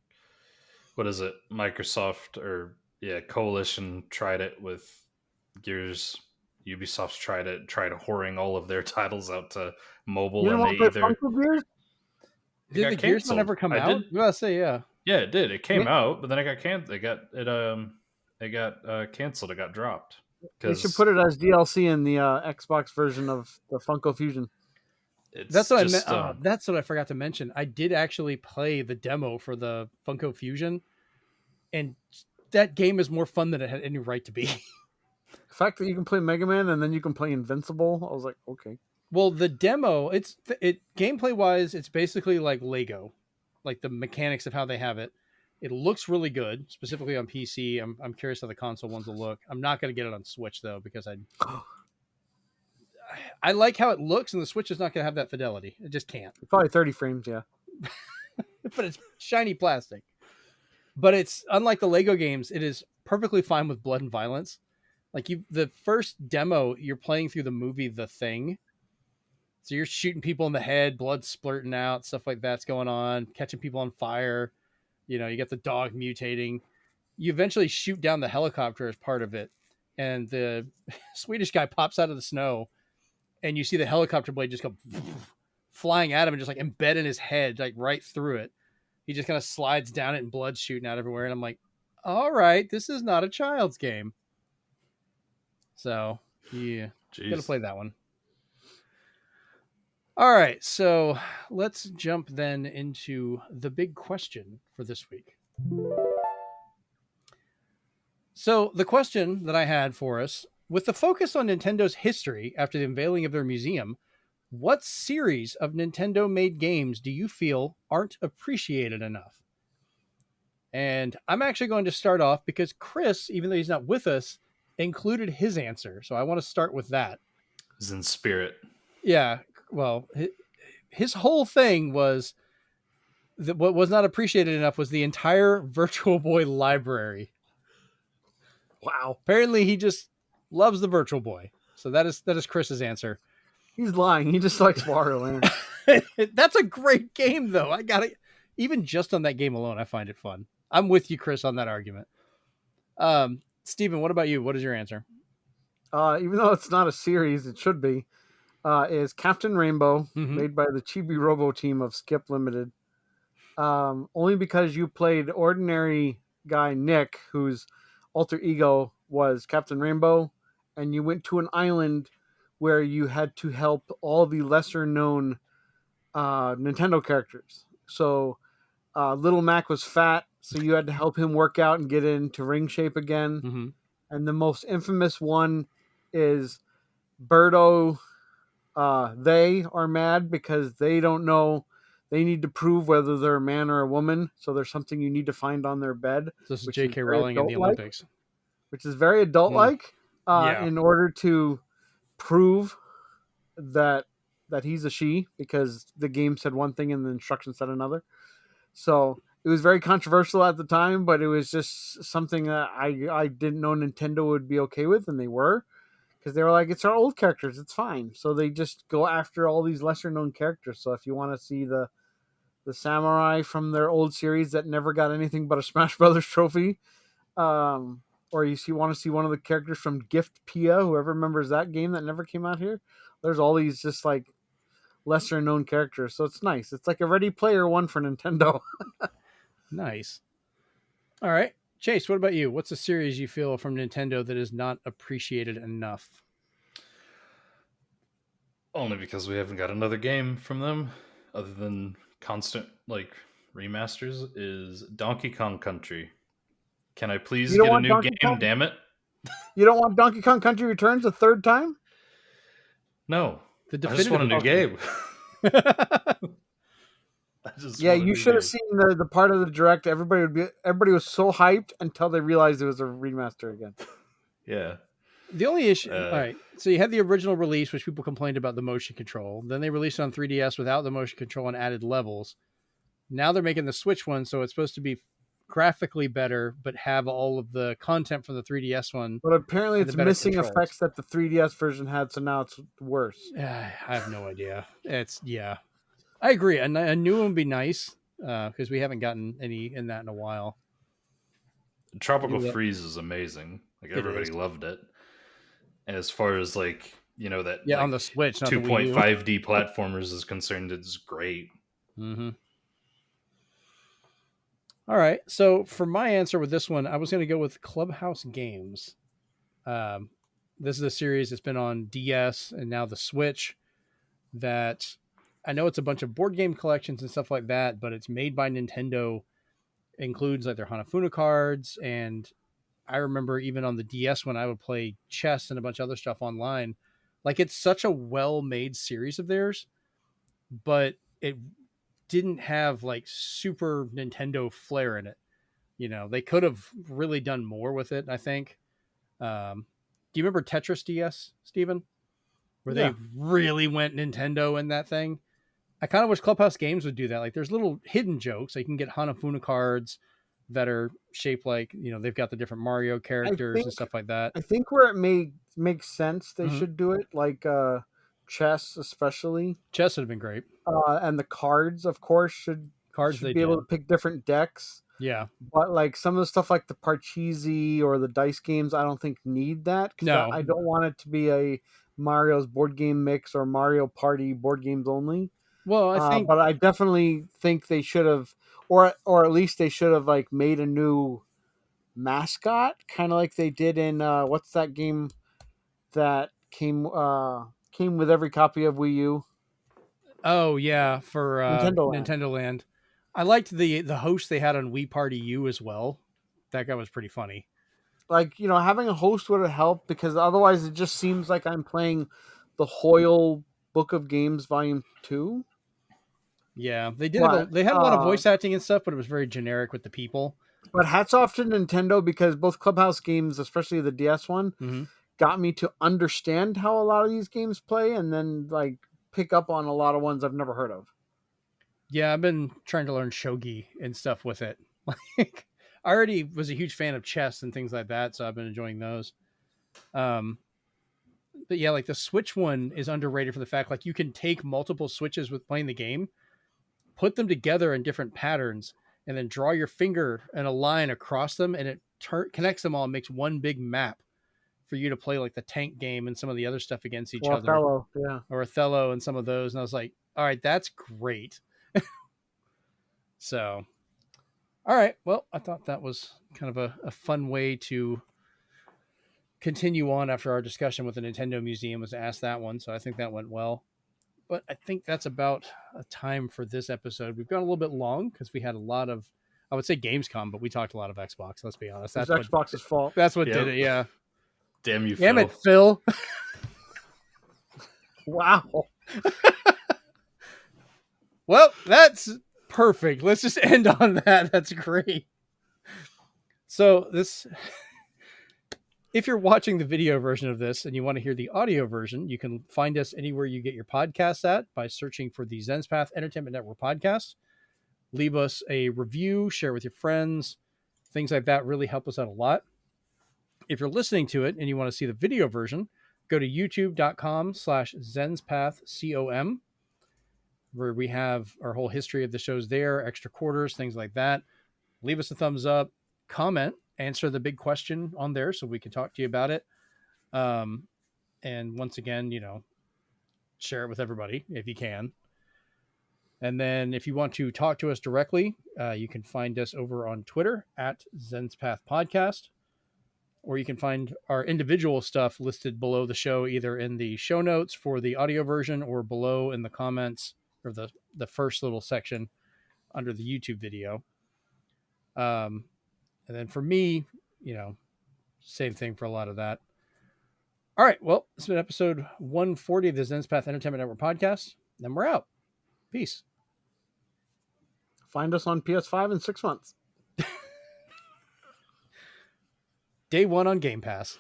what is it? Microsoft or Coalition tried it with Gears. Ubisoft's tried whoring all of their titles out to mobile, you and they either Gears? Did the Gears one ever come out? I gotta say, yeah. Yeah, it did. It came out, but then it got canceled. It got canceled. It got dropped. They should put it as DLC in the Xbox version of the Funko Fusion. That's what I meant. That's what I forgot to mention. I did actually play the demo for the Funko Fusion, and that game is more fun than it had any right to be. The fact that you can play Mega Man and then you can play Invincible, I was like, okay. Well, the demo, it gameplay wise, it's basically like Lego, like the mechanics of how they have it. It looks really good, specifically on PC. I'm curious how the console ones will look. I'm not going to get it on Switch though, because I like how it looks, and the Switch is not going to have that fidelity. It just can't. Probably 30 frames, yeah. But it's shiny plastic. But it's unlike the Lego games. It is perfectly fine with blood and violence. Like the first demo, you're playing through the movie The Thing. So you're shooting people in the head, blood splurting out, stuff like that's going on, catching people on fire. You get the dog mutating. You eventually shoot down the helicopter as part of it. And the Swedish guy pops out of the snow, and you see the helicopter blade just go flying at him and just like embed in his head, like right through it. He just kind of slides down it and blood's shooting out everywhere. And I'm like, all right, this is not a child's game. So, yeah, gotta play that one. All right, so let's jump then into the big question for this week. So the question that I had for us, with the focus on Nintendo's history after the unveiling of their museum, what series of Nintendo-made games do you feel aren't appreciated enough? And I'm actually going to start off because Chris, even though he's not with us, included his answer. So I want to start with that. Zenspirit. Yeah, well, his whole thing was that what was not appreciated enough was the entire Virtual Boy library. Wow. Apparently he just loves the Virtual Boy. So that is Chris's answer. He's lying. He just likes Wario Land. That's a great game, though. I got it. Even just on that game alone, I find it fun. I'm with you, Chris, on that argument. Steven, what about you? What is your answer? Even though it's not a series, it should be. Is Captain Rainbow, made by the Chibi Robo team of Skip Limited. Only because you played ordinary guy Nick, whose alter ego was Captain Rainbow, and you went to an island where you had to help all the lesser known Nintendo characters. So Little Mac was fat, so you had to help him work out and get into ring shape again. Mm-hmm. And the most infamous one is Birdo. They are mad because they don't know. They need to prove whether they're a man or a woman. So there's something you need to find on their bed. So this is J.K. Rowling in the Olympics. Which is very adult-like in order to prove that he's a she, because the game said one thing and the instructions said another. So it was very controversial at the time, but it was just something that I didn't know Nintendo would be okay with, and they were. Because they were like, it's our old characters, it's fine. So they just go after all these lesser known characters. So if you want to see the samurai from their old series that never got anything but a Smash Brothers trophy, or want to see one of the characters from Gift Pia, whoever remembers that game that never came out here. There's all these just like lesser known characters, so it's nice. It's like a Ready Player One for Nintendo. Nice. All right, Chase, what about you? What's a series you feel from Nintendo that is not appreciated enough? Only because we haven't got another game from them other than constant like remasters is Donkey Kong Country. Can I please get a new game, damn it? You don't want Donkey Kong Country Returns a third time? No. I just want a new game. You should have seen the part of the direct. Everybody was so hyped until they realized it was a remaster again. Yeah. The only issue, all right. So you had the original release, which people complained about the motion control. Then they released it on 3DS without the motion control and added levels. Now they're making the Switch one, so it's supposed to be graphically better, but have all of the content from the 3DS one. But apparently it's missing effects that the 3DS version had, so now it's worse. I have no idea. I agree. A new one would be nice because we haven't gotten any in that in a while. Tropical Freeze is amazing. Like everybody loved it. And as far as like, that on the Switch, 2.5D platformers is concerned, it's great. Mm-hmm. All right. So for my answer with this one, I was going to go with Clubhouse Games. This is a series that's been on DS and now the Switch that I know it's a bunch of board game collections and stuff like that, but it's made by Nintendo, includes like their Hanafuna cards. And I remember even on the DS when I would play chess and a bunch of other stuff online, like it's such a well-made series of theirs, but it didn't have like super Nintendo flair in it. They could have really done more with it, I think. Do you remember Tetris DS, Steven? Where they really went Nintendo in that thing? I kind of wish Clubhouse Games would do that. Like there's little hidden jokes. Like you can get Hanafuna cards that are shaped like, they've got the different Mario characters and stuff like that. I think where it makes sense, they should do it like chess, especially. Chess would have been great. And the cards, of course, should be able to pick different decks. Yeah. But like some of the stuff like the Parcheesi or the dice games, I don't think need that. No. I don't want it to be a Mario's board game mix or Mario Party board games only. Well, I think, but I definitely think they should have, or at least they should have like made a new mascot, kind of like they did in what's that game that came with every copy of Wii U? Oh yeah, for Nintendo Land. I liked the host they had on Wii Party U as well. That guy was pretty funny. Like having a host would have helped because otherwise it just seems like I'm playing the Hoyle Book of Games Volume 2. Yeah, they did. They had a lot of voice acting and stuff, but it was very generic with the people. But hats off to Nintendo because both Clubhouse Games, especially the DS one, got me to understand how a lot of these games play, and then like pick up on a lot of ones I've never heard of. Yeah, I've been trying to learn shogi and stuff with it. Like, I already was a huge fan of chess and things like that, so I've been enjoying those. But yeah, like the Switch one is underrated for the fact like you can take multiple switches with playing the game, put them together in different patterns, and then draw your finger in a line across them, and it connects them all and makes one big map for you to play like the tank game and some of the other stuff against each other. Or Othello and some of those. And I was like, all right, that's great. So, all right. Well, I thought that was kind of a fun way to continue on after our discussion with the Nintendo Museum was to ask that one. So I think that went well. But I think that's about a time for this episode. We've gone a little bit long because we had a lot of, I would say Gamescom, but we talked a lot of Xbox. Let's be honest. That's Xbox's fault. That's what did it. Yeah. Damn you, Damn Phil. it, Phil. Wow. Well, that's perfect. Let's just end on that. That's great. So if you're watching the video version of this and you want to hear the audio version, you can find us anywhere you get your podcasts at by searching for the Zenspath Entertainment Network Podcast. Leave us a review, share with your friends. Things like that really help us out a lot. If you're listening to it and you want to see the video version, go to youtube.com/ZenspathCom, where we have our whole history of the shows there, extra quarters, things like that. Leave us a thumbs up, comment, answer the big question on there so we can talk to you about it. And once again, share it with everybody if you can. And then if you want to talk to us directly, you can find us over on Twitter at Zenspath Podcast, or you can find our individual stuff listed below the show, either in the show notes for the audio version or below in the comments or the first little section under the YouTube video. And then for me, same thing for a lot of that. All right. Well, it's been episode 140 of the Zenspath Entertainment Network Podcast. Then we're out. Peace. Find us on PS5 in 6 months. Day 1 on Game Pass.